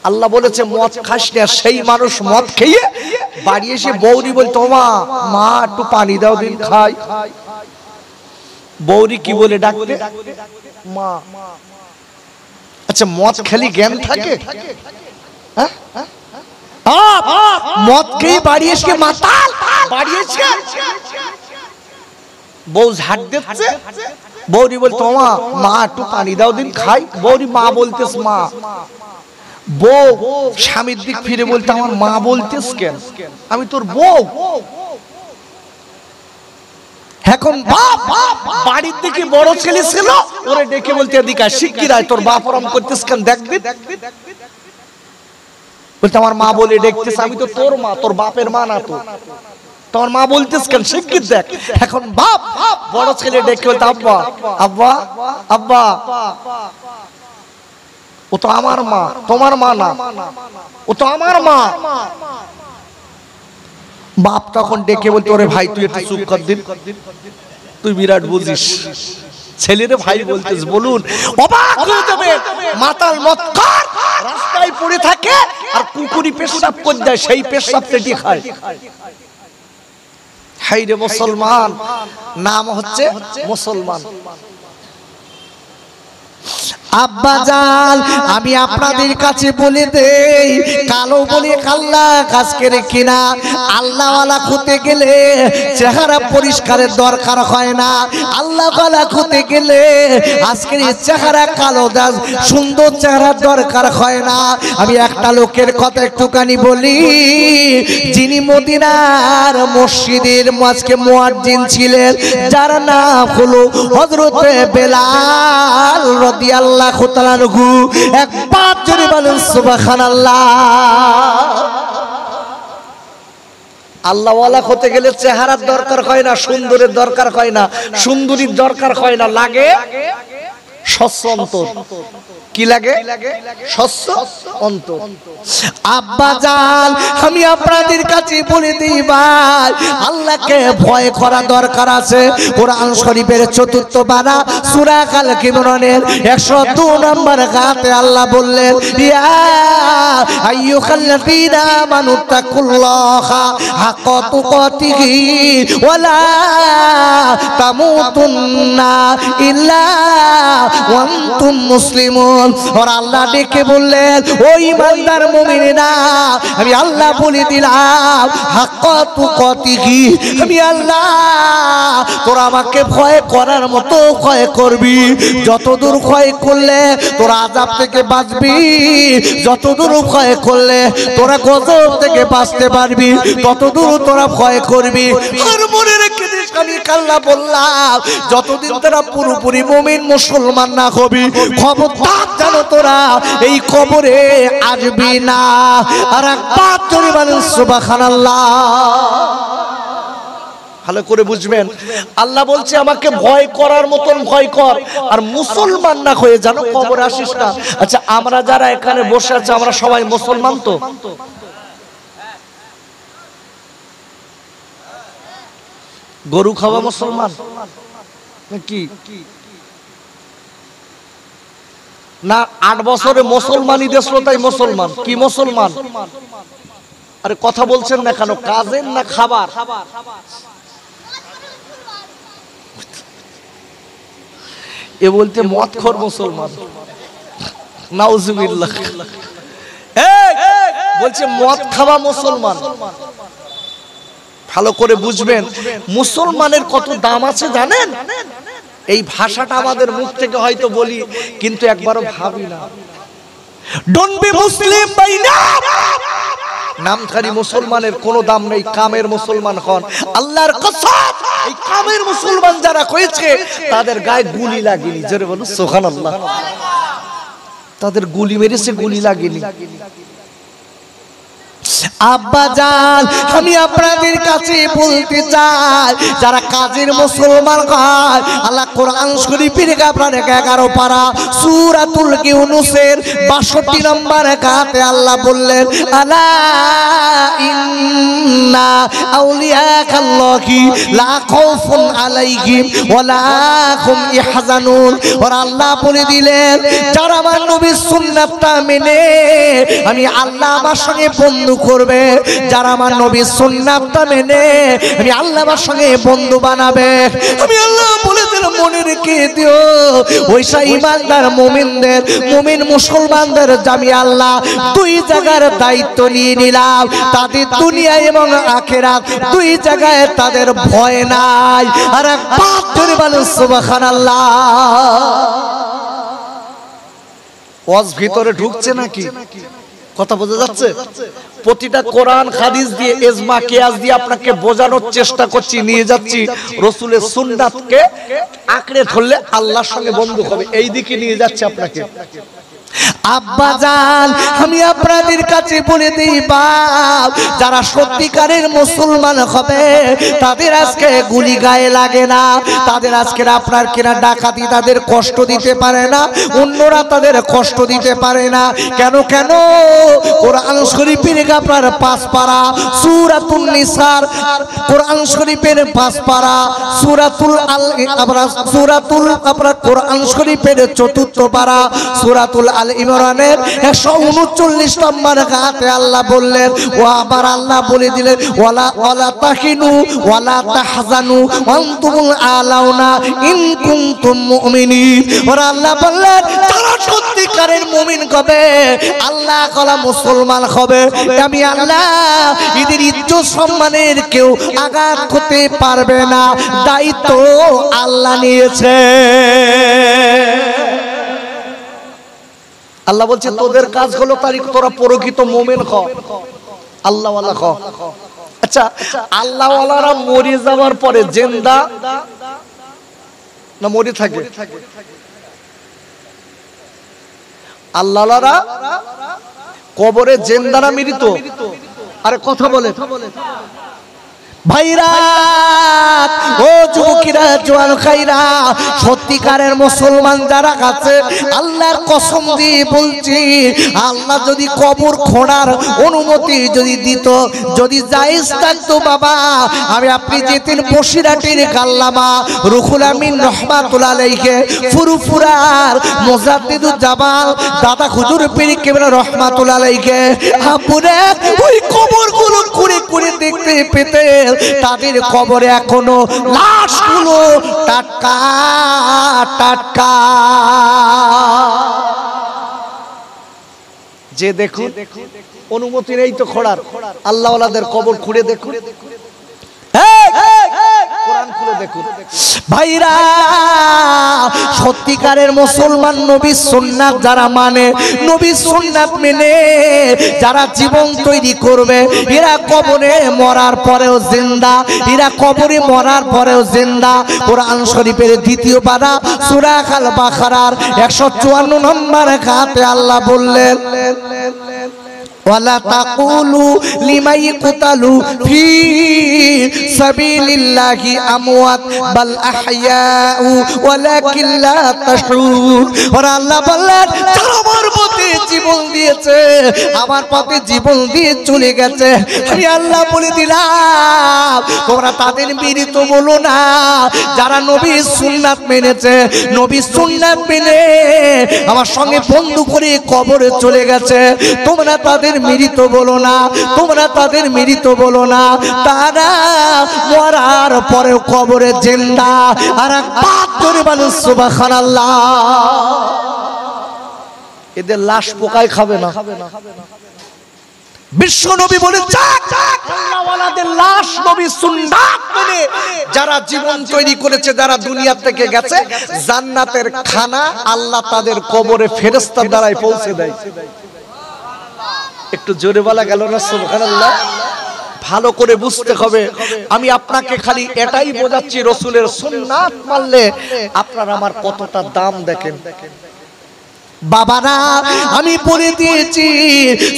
আল্লাহ বলেছে মদ খাস না। সেই মানুষ মদ খেয়ে বাড়ি এসে বৌরি বলতো মা একটু পানি দাও দিন খাই। বৌরি কি বলে ডাকবে? মা। আচ্ছা মদ খেলি জ্ঞান থাকে? মদ খেয়ে বাড়ি এসে মাতাল বাড়ি এসে বউ ঝাড় দিচ্ছে, বৌরি বলতো মা একটু পানি দাও দিন খাই। বৌরি মা বলতেস মা। বউ স্বামীর দিক ফিরে বলতে আমার মা বলতেস কেন? আমি তোর বউ। এখন বাপ বাড়ির দিকে বড় ছেলে ছিল, ওরে ডেকে বলতে এদিকে শিগগির তোর বাপ আরাম করতেস কেন দেখবি? বলতে আমার মা বলে ডেকতেস। আমি তো তোর মা, তোর বাপের মা না তো। তোমার মা বলতেস কেন শিগগির দেখ। এখন বাপ বড় ছেলে ডেকে বলতে আব্বা আব্বা আব্বা, ও তো আমার মা, তোমার মা না, ও তো আমার মা। বাপ তখন ডেকে বলতে ওরে ভাই তুই একটু চুপ কর দিন, তুই বিরাট বুঝিস। ছেলেরে ভাই বলতেস। বলুন অবাক হয়ে যাবে, মাতাল মদখোর রাস্তায় পড়ে থাকে আর কুকুরি পেশাব করে দেয়, সেই পেশাব পেটি খায়। হাই রে মুসলমান, নাম হচ্ছে মুসলমান। আব্বাজান আমি আপনাদের কাছে বলে দেই, কালো বলে কাল্লা কাজকে রেখে না। আল্লাহওয়ালা হতে গেলে চেহারা পরিষ্কারের দরকার হয় না। আল্লাহওয়ালা হতে গেলে আজকের চেহারা কালো দাস সুন্দর চেহারার দরকার হয় না। আমি একটা লোকের কথা একটুখানি বলি, যিনি মদিনার মসজিদের আজকে মুয়াজ্জিন ছিলেন, যার নাম হলো হযরতে বেলাল রাদিয়াল্লাহু তাআলা আনহু। একবার জোরে বলুন সুবহানাল্লাহ। আল্লাহওয়ালা হতে গেলে চেহারার দরকার হয় না, সুন্দরের দরকার হয় না, সুন্দরীর দরকার হয় না, লাগে স্বচ্ছ অন্তর। কি লাগে? স্বচ্ছ অন্তর। আব্বাজান আমি আপনাদের কাছে বলে দিই ভাই, আল্লাহকে ভয় করা দরকার আছে। কোরআন শরীফের ৪র্থ পারা সূরা আল ইমরানের ১০২ নম্বর আয়াতে আল্লাহ বললেন ইয়া আইয়ুহাল্লাযীনা আমানু তাকুল্লাহা হাক্কা তুকাতিহি ওয়া লা তামুতুন্না ইল্লা ওয়া আনতুম মুসলিমুন। আর আল্লাহ ডেকে বললেন, ওই ইমানদার মুমিনেরা, আমি আল্লাহ বলে দিলাম হাক্কাতু কতিহি, আমি আল্লাহ তোরা আমাকে ভয় করার মতো ভয় করবি। যতদূর ভয় করলে তোরা আযাব থেকে বাঁচবি, যতদূর ভয় করলে তোরা গজব থেকে বাঁচতে পারবি, ততদূর তোরা ভয় করবি। আর মনে রেখে দিস, আমি আল্লাহ বললাম যতদিন তোরা পুরোপুরি মুমিন মুসলমান না হবি, খবরদার যেন তোরা এই কবরে আসবি না। আর একবার জোরে বলেন সুবহানাল্লাহ। ভালো করে বুঝবেন, আল্লাহ বলছে আমাকে ভয় করার মতন ভয় কর, আর মুসলমান না হয়ে যেন কবরে আসিস না। আচ্ছা, আমরা যারা এখানে বসে আছে আমরা সবাই মুসলমান তো? গরু খাওয়া মুসলমান নাকি না? 8 বছরে মুসলমানই দেশলো তাই মুসলমান? কি মুসলমান? আরে কথা বলছেন না কেন? কাজের না খাবার? এ বলতে মদখোর মুসলমান, নাউজুবিল্লাহ। বলছে মদ খাওয়া মুসলমান। ভালো করে বুঝবেন, মুসলমানের কত দাম আছে জানেন? এই ভাষাটা আমাদের মুখ থেকে হয়তো বলি, কিন্তু একবারও ভাবি না। ডোন্ট বি মুসলিম বাই নাম, নামধারী মুসলমানের কোনো দাম নেই। কামের মুসলমান হন, আল্লাহর কসম এই কামের মুসলমান যারা হয়েছে তাদের গায়ে গুলি লাগেনি। জোরে বলুন সুবহানাল্লাহ। তাদের গুলি মেরেছে, গুলি লাগেনি। আব্বাজান, আমি আপনাদের কাছে বলতে চাই, যারা কাজের মুসলমান হয়, আল্লাহ কোরআন শরীফের আপনার 11 পারা সূরাতুল ইউনূসের 62 নম্বর আয়াতে আল্লাহ বললেন, আলা ইন্না আউলিয়াকাল্লাহি লা খাউফুন আলাইহিম ওয়া লা হুম ইয়াহজানুন। আর আল্লাহ বলে দিলেন, যারা আমার নবীর সুন্নাতটা মেনে আমি আল্লাহ আমার সঙ্গে বন্ধু করবে, যারা আমার নবীর সুন্নাতটা মেনে আমি আল্লাহ আমার সঙ্গে বন্ধু বানাবে, আমি আল্লাহ বলে দিলাম মনে রেখে দিও, ওইসব ইমানদার মুমিনদের, মুমিন মুসলমানদের আমি আল্লাহ 2 জায়গার দায়িত্ব নিয়ে নিলাম। তাদের দুনিয়া এবং আখিরাত 2 জায়গায় তাদের ভয় নাই। আর একবার ধরে বলুন সুবহানাল্লাহ। ওয়াজ ভিতরে ঢুকছে নাকি? কথা বোঝা যাচ্ছে? প্রতিটা কোরআন হাদিস দিয়ে, ইজমা কিয়াস দিয়ে আপনাকে বোঝানোর চেষ্টা করছি, নিয়ে যাচ্ছি রাসূলের সুন্নাতকে আঁকড়ে ধরলে আল্লাহর সঙ্গে বন্ধু হবে, এই দিকে নিয়ে যাচ্ছে আপনাকে। আব্বাজান, আমি আপনাদের কাছে বলে দিই বাপ, যারা সত্যিকারের মুসলমান হবে তাদের আজকে গুলি গায়ে লাগে না, তাদের আজকে আপনার কিনা ডাকাতি তাদের কষ্ট দিতে পারে না, অন্যরা তাদের কষ্ট দিতে পারে না। কেন কেন? কোরআন শরীফের আপনার 5 পারা সূরাতুন নিসার, কোরআন শরীফের 5 পারা সূরাতুল আপনার কোরআন শরীফের 4th পারা সূরাতুল আল ইমরানের 139 নম্বর আয়াতে আল্লাহ বললেন, ও আবার আল্লাহ বলে দিলেন, ওয়ালা তাহিনু ওয়ালা তাহজানু ওয়ান্তুমুল আলাউনা ইন কুনতুম মুমিনিন। আর আল্লাহ বললেন, যারা সত্যিকারের মুমিন হবে, আল্লাহ কলা মুসলমান হবে, আমি আল্লাহ এদের ইজ্জত সম্মানের কেউ আঘাত করতে পারবে না, দায়িত্ব আল্লাহ নিয়েছে। আল্লাহ বলছে তোদের কাজ হলো তোরা প্রকৃত মুমিন হ, আল্লাহওয়ালা হ। আচ্ছা, আল্লাহওয়ালারা মরে যাওয়ার পরে জিন্দা না মরে থাকে? আল্লাহওয়ালারা কবরে জিন্দা না মৃত? আরে কথা বলে ভাইরা, ও যুবকেরা, জওয়ান ভাইরা, সত্যিকারের মুসলমান যারা আছে, আল্লাহর কসম দিয়ে বলছি, আল্লাহ যদি কবর খোঁড়ার অনুমতি যদি দিত, যদি জায়েজ থাকতো, বাবা আমি আপনি যেতেন বসিরহাটের গাল্লামা রুহুল আমিন রহমাতুল্লাহ আলাইহি ফুরফুরার মুজাদ্দিদুল জামাল দাদা হুজুর পীর কেবলা রহমাতুল্লাহ আলাইহি আপুরে ওই কবরগুলো করে করে দেখতে পেতে, তাদের কবরে এখনো লাশগুলো টাটকা টাটকা। যে দেখুন অনুমতি নেই তো খোঁড়ার, আল্লাহ ওয়ালাদের কবর খুঁড়ে দেখুন, কোরআন খুলে দেখুন। ভাইরা সত্যিকারের মুসলমান নবীর সুন্নাত যারা মানে, নবীর সুন্নাত মেনে যারা জীবন তৈরি করবে, এরা কবরে মরার পরেও জিন্দা, এরা কবরে মরার পরেও জিন্দা। কোরআন শরীফের দ্বিতীয় পারা সূরা আল বাকারার 154 নম্বর আয়াতে আল্লাহ বললেন, ওয়ালা তাকুলু লিমান ইয়াকতালু ফি সাবিলিল্লাহি আমওয়াত বাল আহইয়াউ ওয়ালাকিন লা তাশউর। ওরা আল্লাহ বললেন যারা আমার পথে জীবন দিয়েছে, আমার পথে জীবন দিয়ে চলে গেছে, আমি আল্লাহ বলে দিলাম তোমরা তাদের মৃত বলো না। যারা নবীর সুন্নাত মেনেছে, নবীর সুন্নাত মেনে আমার সঙ্গে বন্ধু করে কবরে চলে গেছে, তোমরা তাদের মৃত বলো না, তোমরা তাদের মৃত বলো না। তারা মরার পরেও কবরে জিন্দা। আর একবার জোরে বলুন সুবহানাল্লাহ। এদের লাশ পোকায় খাবে না। বিশ্ব নবী বলে আল্লাহওয়ালাদের লাশ নবী সুন্নাত মেনে যারা জীবন তৈরি করেছে, যারা দুনিয়া থেকে গেছে, জান্নাতের খানা আল্লাহ তাদের কবরে ফেরেশতার দ্বারাই পৌঁছে দেয়। একটু জোরে বলা গেল না সুবহানাল্লাহ? ভালো করে বুঝতে হবে। আমি আপনাকে খালি এটাই বোঝাচ্ছি, রাসূলের সুন্নাত মানলে আপনার আমার কতটা দাম দেখেন। বাবারা আমি বলে দিয়েছি,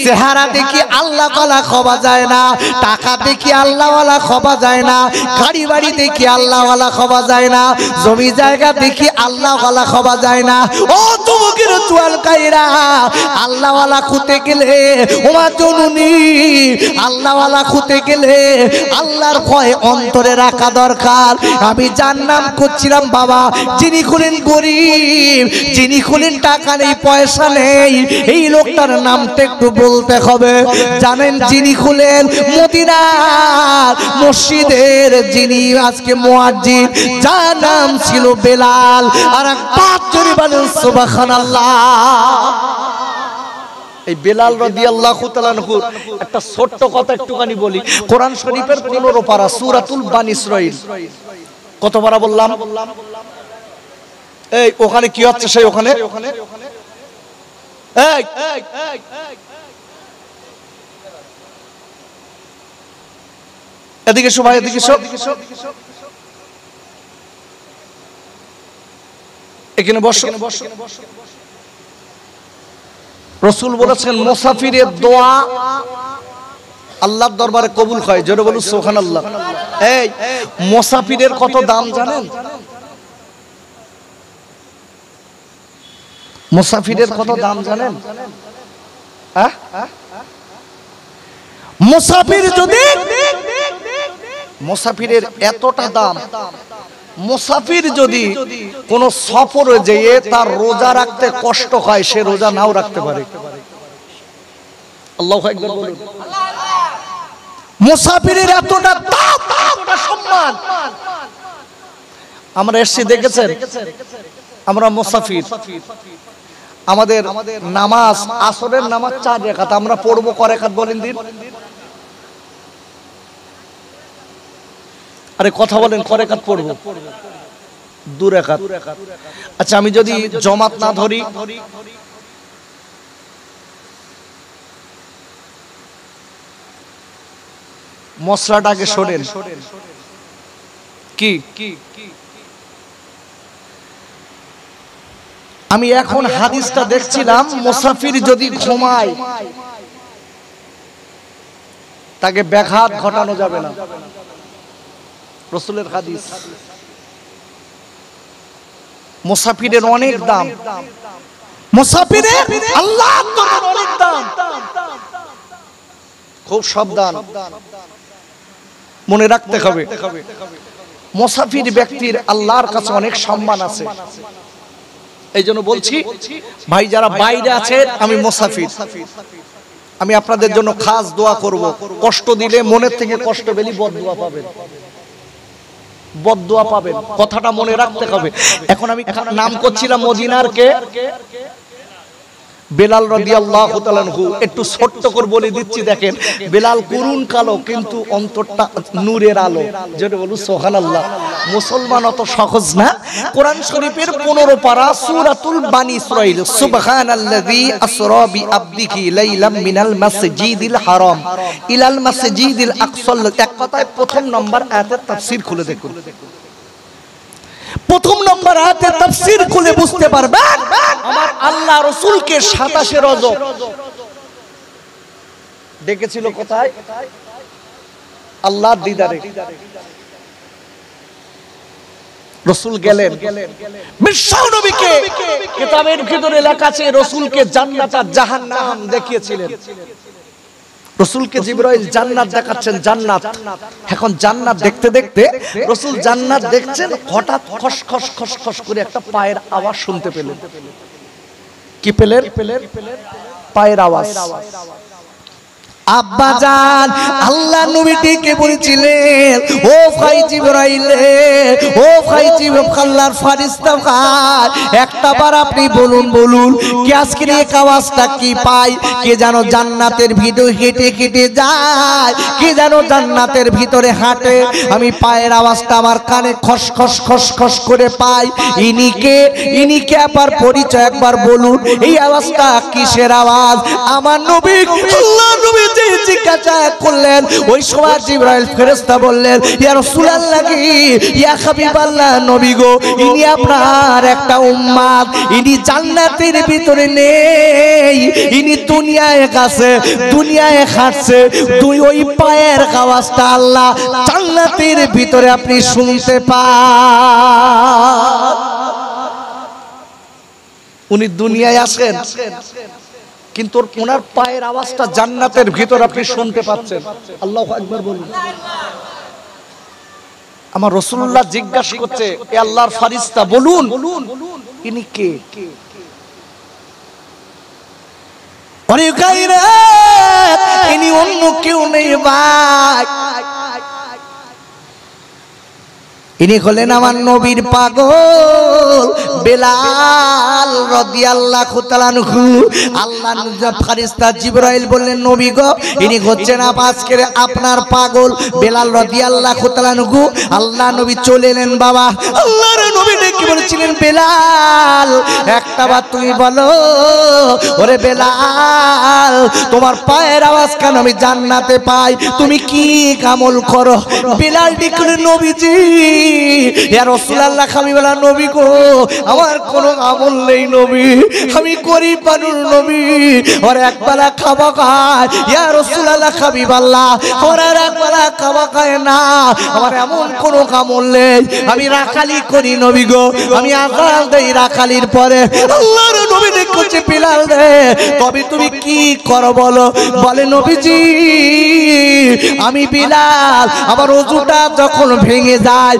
চেহারা দেখি আল্লাহ ওয়ালা খোয়া যায় না, টাকা দেখি আল্লাহ ওয়ালা খোয়া যায় না, গাড়ি বাড়ি দেখি আল্লাহ ওয়ালা খোয়া যায় না, জমি জায়গা দেখি আল্লাহ ওয়ালা খোয়া যায় না। ও যুবকের চুয়াল কাইরা, আল্লাহ ওয়ালা খুঁতে গেলে ওমা জননী, আল্লাহ ওয়ালা খুঁতে গেলে আল্লাহর ভয় অন্তরে রাখা দরকার। আমি যার নাম করছিলাম বাবা, যিনি হলেন গরিব, যিনি হলেন টাকা নেই পয়সা নেই, এই লোকটার নামটা একটু বলতে হবে। জানেন যিনি খুলেন মদিনার মসজিদের যিনি আজকে মুয়াজ্জিন, যার নাম ছিল বেলাল। আর একবার জোরে বলেন সুবহানাল্লাহ। এই বেলাল রাদিয়াল্লাহু তাআলা আনহু একটা ছোট্ট কথা একটুখানি বলি। কোরআন শরীফের 15 পারা সূরাতুল বানী ইসরাঈল, কত পারা বললাম? এই ওখানে কি হচ্ছে সেই ওখানে এদিকে সবাই এদিকে সব এখানে বসো। রাসূল বলেছেন মুসাফিরের দোয়া আল্লাহর দরবারে কবুল হয়। জোরে বলুন সুবহানাল্লাহ। এই মুসাফিরের কত দাম জানেন? মুসাফিরের কত দাম জানেন? মুসাফির যদি, মুসাফিরের এতটা দাম, মুসাফির যদি কোন সফরে যেয়ে তার রোজা রাখতে কষ্ট হয়, সে রোজা নাও রাখতে পারে। আল্লাহু আকবার বলুন। মুসাফিরের এতটা দাম, এতটা সম্মান। আমরা এসে দেখেছেন, আমরা মুসাফির, আমাদের নামাজ আসরের নামাজ 4 রাকাত, আমরা পড়বো ক রাকাত বলেন দিন? আরে কথা বলেন, ক রাকাত পড়বো? 2 রাকাত। আচ্ছা আমি যদি জামাত না ধরি, মশলাটাকে শোনেন কি, আমি এখন হাদিসটা দেখছিলাম, মুসাফির যদি ঘুমায় তাকে ব্যাঘাত ঘটানো যাবে না। রাসূলের হাদিস। মুসাফিরের অনেক দাম, মুসাফিরের আল্লাহর দরবারে অনেক দাম। খুব সাবধান, মনে রাখতে হবে। মুসাফির ব্যক্তির আল্লাহর কাছে অনেক সম্মান আছে। এই জন্য বলছি ভাই, যারা বাইরে আছেন, আমি মুসাফির, আমি আপনাদের জন্য খাস দোয়া করব। কষ্ট দিলে মনের থেকে কষ্ট পেলে বদদোয়া পাবেন, বদদোয়া পাবেন, কথাটা মনে রাখতে হবে। এখন আমি নাম করছিলাম মদিনার কে? বেলাল রাদিয়াল্লাহু তাআলা আনহু, একটু ছোট্ট করে বলে দিচ্ছি, দেখেন বেলাল করুণ কালো কিন্তু অন্তরটা নূরের আলো, যেটা বলু সুবহানাল্লাহ। মুসলমান অত সহজ না। কোরআন শরীফের 15 পারা সূরাতুল বানি ইসরাঈল, সুবহানাল্লাযী আসরা বিআবদিহি লাইলাম মিনাল মাসজিদিল হারাম ইলাল মাসজিদিল আকসা। এক কথায় প্রথম নম্বর আয়াতের তাফসীর খুলে দেখুন, প্রথম নম্বর আয়াতের তাফসীর খুলে বুঝতে পারবেন আমার আল্লাহ রাসূলকে 27 রজব ডেকেছিল কোথায়? আল্লাহর দিদারে। রাসূল গেলেন, বিশ্ব নবীকে কিতাবের ভিতরে লেখা আছে রাসূলকে জান্নাত আর জাহান্নাম দেখিয়েছিলেন। রাসূলকে জিবরাইল জান্নাত দেখাচ্ছেন, জান্নাত। এখন জান্নাত দেখতে দেখতে রাসূল জান্নাত দেখছেন, হঠাৎ খসখস খসখস করে একটা পায়ের আওয়াজ শুনতে পেলেন। কি পেলেন? পায়ের আওয়াজ। আব্বা জান আল্লাহ নবীকে বলেছিলেন, ও ভাই জিবরাইল, ও ভাই আল্লাহর ফেরেশতা ভাই, একটা বার আপনি বলুন কি আজকের এই আওয়াজটা কি পাই? কে জানো জান্নাতের ভিতরে হেঁটে হেঁটে যায়, কে জানো জান্নাতের ভিতরে হাঁটে, আমি পায়ের আওয়াজটা আমার কানে খসখস খসখস করে পাই। ইনিকে আবার পরিচয় একবার বলুন, এই আওয়াজটা কিসের আওয়াজ? আমার নবী আল্লাহ নবী জিজ্ঞাসা করলেন, ওই সময় জিবরাইল ফেরেশতা বললেন, ইয়া রাসূলুল্লাহ, ইয়া হাবিবাল্লাহ, নবী গো, ইনি আপনার একটা উম্মত, ইনি জান্নাতের ভিতরে নেই, ইনি দুনিয়ায় গেছে, দুনিয়ায় হাঁটছে, ওই পায়ের আওয়াজটা আল্লাহ জান্নাতের ভিতরে আপনি শুনতে পান। উনি দুনিয়ায় আসেন কিন্তু ওনার পায়ের আওয়াজটা জান্নাতের ভিতর আপনি শুনতে পাচ্ছেন। আল্লাহু আকবার বলুন। আমার রাসূলুল্লাহ জিজ্ঞাসা করছে, এ আল্লাহর ফেরেশতা বলুন ইনি কে? আরে গায়রাত, ইনি অন্য কেউ নেই ভাই, ইনি হলেন আমার নবীর পাগল বেলাল রাদিয়াল্লাহু তাআলা আনহু। আল্লাহর ফেরেশতা জিবরাইল বললেন, নবী গো, ইনি হচ্ছেন আজকের আপনার পাগল বেলাল রাদিয়াল্লাহু তাআলা আনহু। আল্লাহ নবী চলে এলেন। বাবা আল্লাহর নবী ডেকে বলেছিলেন, বেলাল একটা বার তুমি বলো, ওরে বেলাল, তোমার পায়ের আওয়াজ কেন আমি জান্নাতে পাই? তুমি কি আমল করো? বেলাল ডেকে, নবীজি, ইয়া রাসূলুল্লাহ, হাবিবাল্লাহ, নবী গো, আমার কোনো আমল নেই নবী, আমি গরীব মানুষ নবী, ওর একবেলা খাওয়া খায়, ইয়া রাসূলুল্লাহ, হাবিবাল্লাহ, ওর একবেলা খাওয়া খায় না, আমার এমন কোনো আমল নেই, আমি রাখালি করি নবী গো, আমি আযান দেই রাখালির পরে। আল্লাহর নবী দেখছে, বেলাল রে, তবে তুমি কি করো বলো? বলে, নবীজি, আমি বেলাল আমার ওযুটা যখন ভেঙে যায়,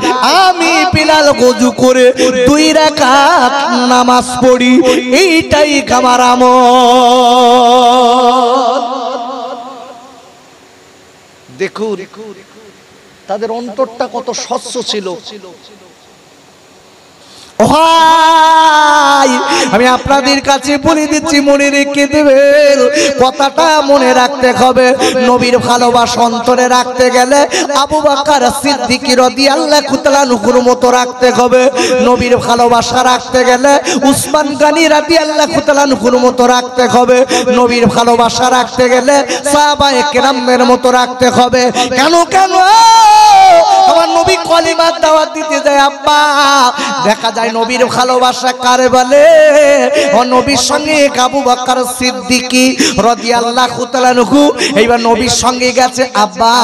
আমি বেলাল ওযু করে 2 রাকাত নামাজ পড়ি, এইটাই আমার আমল। দেখুন তাদের অন্তরটা কত স্বচ্ছ ছিল। আমি আপনাদের কাছে বলে দিচ্ছি, মনে রেখে দেবেন, কথাটা মনে রাখতে হবে। নবীর ভালোবাসা অন্তরে রাখতে গেলে আবু বকর সিদ্দিক রাদিয়াল্লাহু তাআলা আনহুর মতো রাখতে হবে। নবীর ভালোবাসা রাখতে গেলে উসমান গনি রাদিয়াল্লাহু তাআলা আনহুর মতো রাখতে হবে। নবীর ভালোবাসা রাখতে গেলে সাহাবায়ে কেরামের মতো রাখতে হবে। কেন আমার নবী কলিমার দাওয়াত দিতে যায়, আব্বা দেখা যায় নবীর ভালোবাসা কারে বলে? ও নবীর সঙ্গে আবু বকর সিদ্দিক রাদিয়াল্লাহু তাআলা আনহু এইবার নবীর সঙ্গে গেছে। আব্বা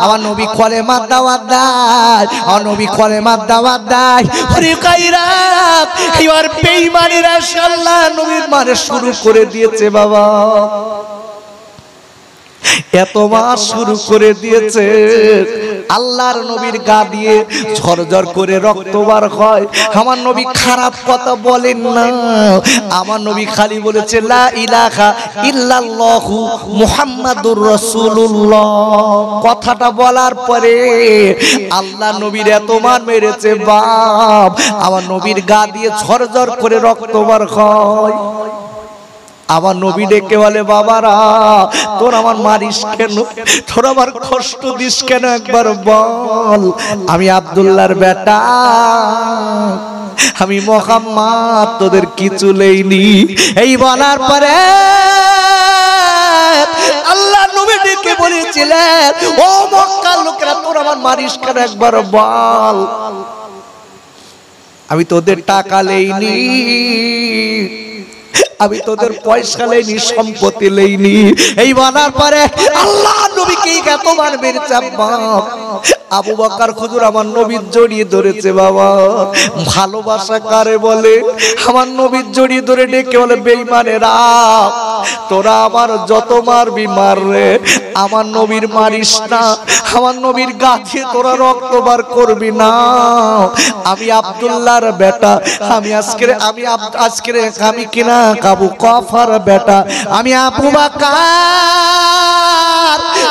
আমার নবী কলেমার দাওয়াত দেয়, আমার নবী কলেমার দাওয়াত দেয়। আরে গায়রাত, এবার বেঈমানেরা আল্লাহ নবীর মারে শুরু করে দিয়েছে। বাবা এত মাস শুরু করে দিয়েছে, আল্লাহর নবীর গা দিয়ে ঝরঝর করে রক্ত বার হয়। আমার নবী খারাপ কথা বলেন না, আমার নবী খালি বলেছে লা ইলাহা ইল্লাল্লাহু মুহাম্মাদুর রাসূলুল্লাহ। কথাটা বলার পরে আল্লাহ নবীর এত মার মেরেছে, বাপ আমার নবীর গা দিয়ে ঝরঝর করে রক্ত বার হয়। আমার নবী ডেকে বলে বাবারা তোর আমার মারিস কেন, তোর আমার কষ্ট দিস কেন, একবার বল। আমি আব্দুল্লাহর বেটা, আমি মুহাম্মদ, তোদের কিছু লেইনি। এই বলার পরে আল্লাহ নবী ডেকে বলেছিলেন ও মক্কার লোকেরা তোর আমার মারিস কেন, একবার বল। আমি তোদের টাকা লেইনি, আমি তোদের পয়সা লেইনি, সম্পত্তি লেইনি। এই বলার পরে আল্লাহ নবীকে এতবার মেরেছে। আবু বকর হুজুর আমার নবীর জড়িয়ে ধরেছে। বাবা ভালোবাসা কারে বলে? আমার নবীর জড়িয়ে ধরে ডেকে বলে বেঈমানেরা তোরা আমার যত মারবি মার রে, আমার নবীর মারিস না, আমার নবীর গাছে তোরা রক্ত বার করবি না। আমি আব্দুল্লাহর বেটা, আমি আমি কিনা আবু কফার বেটা, আমি আবু বকর,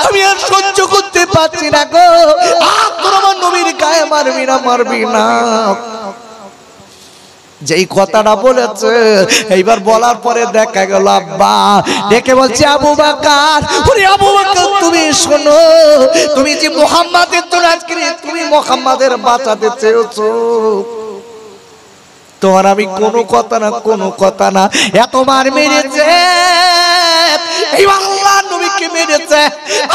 আমি আর সহ্য করতে পারছি না গো, তোর আমার নবীর গায়ে মারবি না, মারবি না। যেই কথাটা বলেছে এইবার বলার পরে দেখা গেল আব্বা ডেকে বলছে আবু বকর, ওরে আবু বকর তুমি শোনো, তুমি যে মুহাম্মাদের জন্য আজকে তুমি মুহাম্মাদের বাঁচাতে চেয়েছো, তোমার আমি কোনো কথা না এতবার মেরেছে, এই আল্লাহ নবীকে মেরেছে,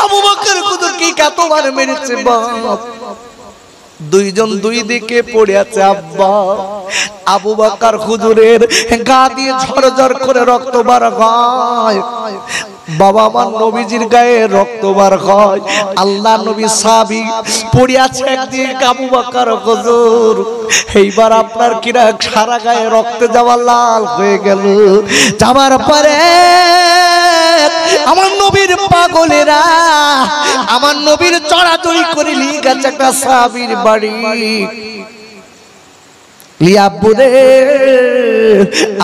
আবু বকর হুজুরকে এতবার মেরেছে। বাপ দুইজন দুই দিকে পড়ে আছে। আব্বা আবু বকর হুজুরের গা দিয়ে ঝরঝর করে রক্ত বার হয়, বাবা আমার নবীজির গায়ে রক্ত বার হয়। আল্লাহ নবী সাহাবী পড়ে আছে একদিকে, আবু বকর হুজুর এইবার আপনার কিনা সারা গায়ে রক্তে যাওয়া লাল হয়ে গেল। যাবার পরে আমার নবীর পাগলেরা আমার নবীর চড়াচড়ি করে নিয়ে গেছে একটা সাহাবীর বাড়ি।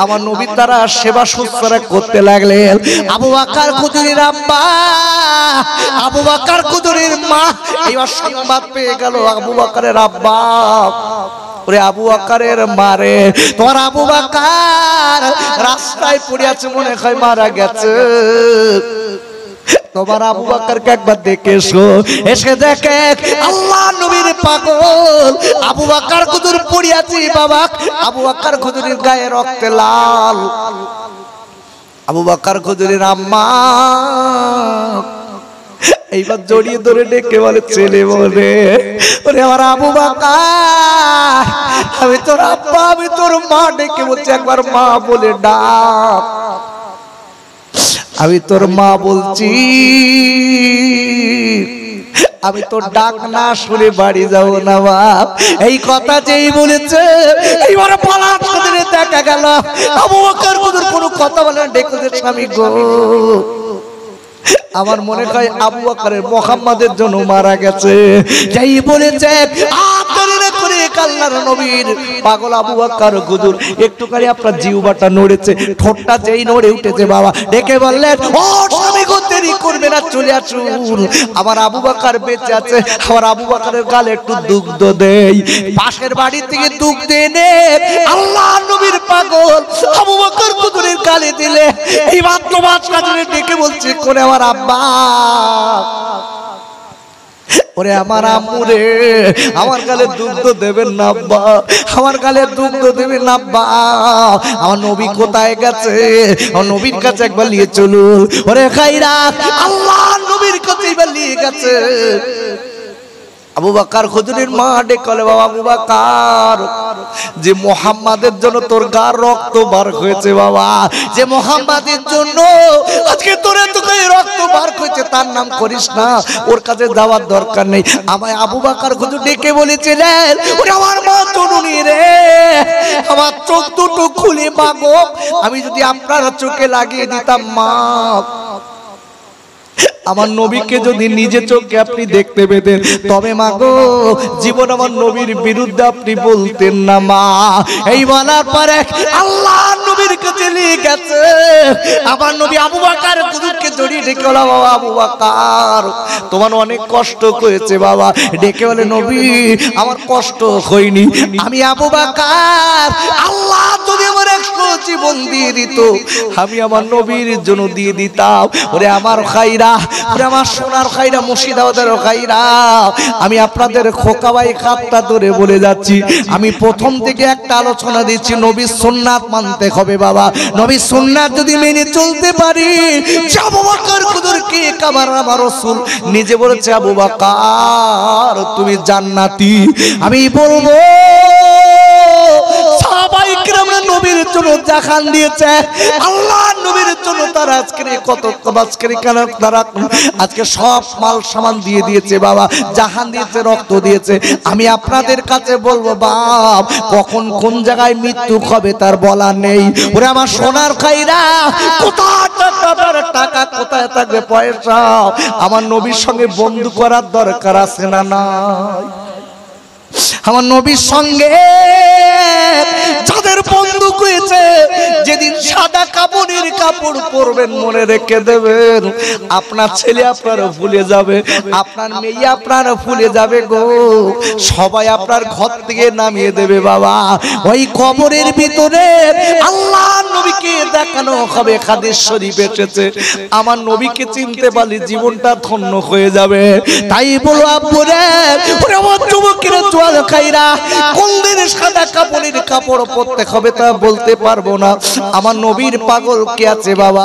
আমার নবী তারা সেবা শুশ্রূষা করতে লাগলেন। আবু বকর হুজুরের আব্বা, আবু বকর হুজুরের মা এইবার সংবাদ পেয়ে গেল আবু বকরের আব্বা, ওরে আবু বকরের মারে, তোমার আবু বকর রাস্তায় পড়ে আছে, মনে হয় মারা গেছে। তোমার আবু বকরকে একবার দেখে এসো। এসে দেখে আল্লাহ নবীর পাগল আবু বকর হুজুর পড়ে আছে। বাবা আবু বকর হুজুরের গায়ে রক্তে লাল। আবু বকর হুজুরের আম্মা এইবার জড়িয়ে ধরে ডেকে বলে ছেলে বলে, ওরে আমার আবু বকর, আমি তোর আব্বা, আমি তোর মা, ডেকে বলছে একবার মা বলে ডাক। আমি তোর মা বলছি, আমি তোর ডাক না শুনে বাড়ি যাবো না বাপ। এই কথা যেই বলেছে এইবার পালার সাথে দেখা গেল আবু বকর হুজুর কোনো কথা বলে না, ডেকে স্বামী গো, আমার মনে হয় আবু বকরের মুহাম্মাদের জন্য মারা গেছে। যাই বলেছে আল্লাহর নবীর পাগল আবু বকর হুজুর একটুখানি আপনার জিহ্বাটা নড়েছে, ঠোঁটটা যেই নড়ে উঠেছে বাবা ডেকে বললেন ও স্বামী গো দেরি করবে না, চলে আসুন, আমার আবু বকর বেঁচে আছে, আমার আবু বকরের গালে একটু দুগ্ধ দেই। পাশের বাড়ি থেকে দুগ্ধ এনে আল্লাহর নবীর পাগল আবু বকর হুজুরের গালে দিলে এই মাত্র মাছ কাজে ডেকে বলছে করে আমার আব্বা, ওরে আমার আম্মু রে, আমার গালে দুগ্ধ দেবেন না আব্বা, আমার গালে দুগ্ধ দেবেন না আব্বা, আমার নবী কোথায় গেছে, আমার নবীর কাছে একবার নিয়ে চলুন। ওরে খাইরাত আল্লাহ নবীর কাছে একবার নিয়ে গেছে। আবু বকর হুজুরের মা ডেকে বলে বাবা আবু বকর, যে মুহাম্মাদের জন্য তোর গার রক্ত বার হয়েছে বাবা, যে মুহাম্মাদের জন্য আজকে তোরে তোকে রক্ত বার হয়েছে, তার নাম করিস না, ওর কাছে যাওয়ার দরকার নেই। আমায় আবু বকর হুজুর ডেকে বলেছিলেন ওরে আমার মা তরুণী রে, আমার চোখ দুটো খুলে মাগো, আমি যদি আপনার চোখে লাগিয়ে দিতাম মা, আমার নবীকে যদি নিজে চোখে আপনি দেখতে পেতেন তবে মা গো জীবন আমার নবীর বিরুদ্ধে আপনি বলতেন না মা। এই বলার পরে আল্লাহ নবীর কাছে নিয়ে গেছে। আমার নবী আবু বকর হুজুরকে জড়িয়ে ডেকে বলে বাবা আবু বকর তোমার অনেক কষ্ট হয়েছে বাবা, ডেকে বলে নবী আমার কষ্ট হয়নি, আমি আবু বকর আল্লাহ যদি আমার 100 জীবন দিয়ে দিত আমি আমার নবীর জন্য দিয়ে দিতাম। ওরে আমার খাইরা, ওরে আমার সোনার খাইরা, মুর্শিদাবাদের খাইরা, আমি আপনাদের খোকাবাই খাতটা ধরে বলে যাচ্ছি, আমি প্রথম থেকে একটা আলোচনা দিচ্ছি, নবীর সুন্নাত মানতে হবে বাবা। নবীর সুন্নাত যদি মেনে চলতে পারি, আবু বকর কুদরকে আমার রাসূল নিজে বলেছে, আবু বকর তুমি জান্নাতি। আমি বলবো সাহাবায়ে কেরামরা নবীর জন্য জাহান দিয়েছে, আল্লাহর নবীর জন্য তারা আজকে সব মাল সামান দিয়ে দিয়েছে বাবা, জাহান দিয়েছে, রক্ত দিয়েছে। আমি আপনাদের কাছে বলবো বাপ, কখন কোন জায়গায় মৃত্যু হবে তার বলা নেই। ওরে আমার সোনার খাইরা, কোথায় টাকা, কোথায় থাকবে পয়সা, আমার নবীর সঙ্গে বন্ধু করার দরকার আছে না নাই? আমার নবীর সঙ্গে যাদের বন্ধু হয়েছে, যেদিন সাদা কাপড়ের কাপড় পরবেন মনে রেখে দেবেন, আপনার ছেলে আপনারা ভুলে যাবে, আপনার মেয়ে আপনারা ভুলে যাবে গো, সবাই আপনার ঘর থেকে নামিয়ে দেবে বাবা। ওই কবরের ভিতরে আল্লাহর নবীকে দেখানো হবে, হাদিস শরীফ এসেছে, আমার নবীকে চিনতে পারলে জীবনটা ধন্য হয়ে যাবে। তাই বলো আব্বুরে, ওরে আমার যুবকেরা চোয়াল খাইরা, কোন দিন সাদা কাপড়ের কাপড় পরতে হবে তা বলতে পারবো না, আমার নবীর পাগল কে আছে বাবা?